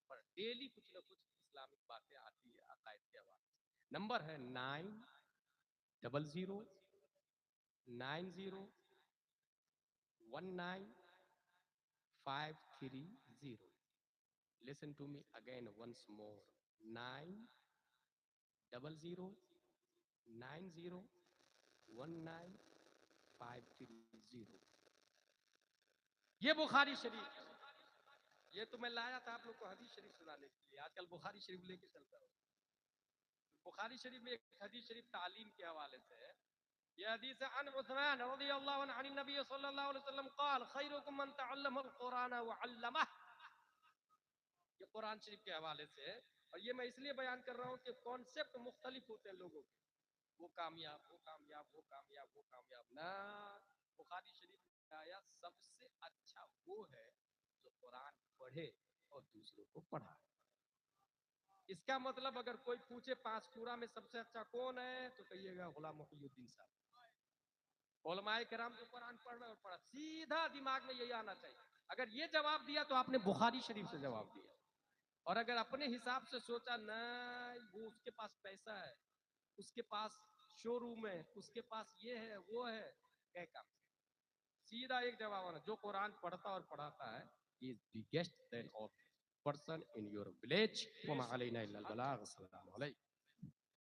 پر ڈیلی کچھ نہ کچھ اسلامک باتیں آتی ہے عقائد کے حوالے سے. نمبر ہے 9000901953. Listen to me again once more. 9000901953. یہ بخاری شریف، یہ تو میں لایا تھا آپ لوگ کو حدیث شریف سنانے کے لیے. آج کل بخاری شریف لے کے چلتا ہوں. بخاری شریف میں ایک حدیث شریف تعلیم کے حوالے سے ہے. یہ حدیث ہے عن عثمان رضی اللہ عنہ عن النبی صلی اللہ علیہ وسلم قال خیرکم من تعلم القرآن وعلمہ. یہ قرآن شریف کے حوالے سے ہے، اور یہ میں اس لیے بیان کر رہا ہوں کہ کانسیپٹ مختلف ہوتے ہیں لوگوں کے. وہ کامیاب، وہ کامیاب، وہ کامیاب، وہ کامیاب نہ. بخاری شریف میں آیا سب سے اچھا وہ ہے جو قرآن پڑھے اور دوسروں کو پڑھائے. اس کا مطلب اگر کوئی پوچھے 5 پورا میں سب سے اچھا کون ہے تو کہیے گا غلام محی الدین صاحب. علماء کرام جو قرآن پڑھ رہے اور پڑھا، سیدھا دماغ میں یہی آنا چاہیے. اگر یہ جواب دیا تو آپ نے بخاری شریف سے جواب دیا. اور اگر اپنے حساب سے سوچا نہ وہ اس کے پاس پیسہ ہے، اس کے پاس شو روم ہے، اس کے پاس یہ ہے وہ ہے، کہ کام. سیدھا ایک جواب آنا، جو قرآن پڑھتا اور پڑھاتا ہے he is biggest than of person in your village. وما علینا الا البلاغ. السلام علیکم.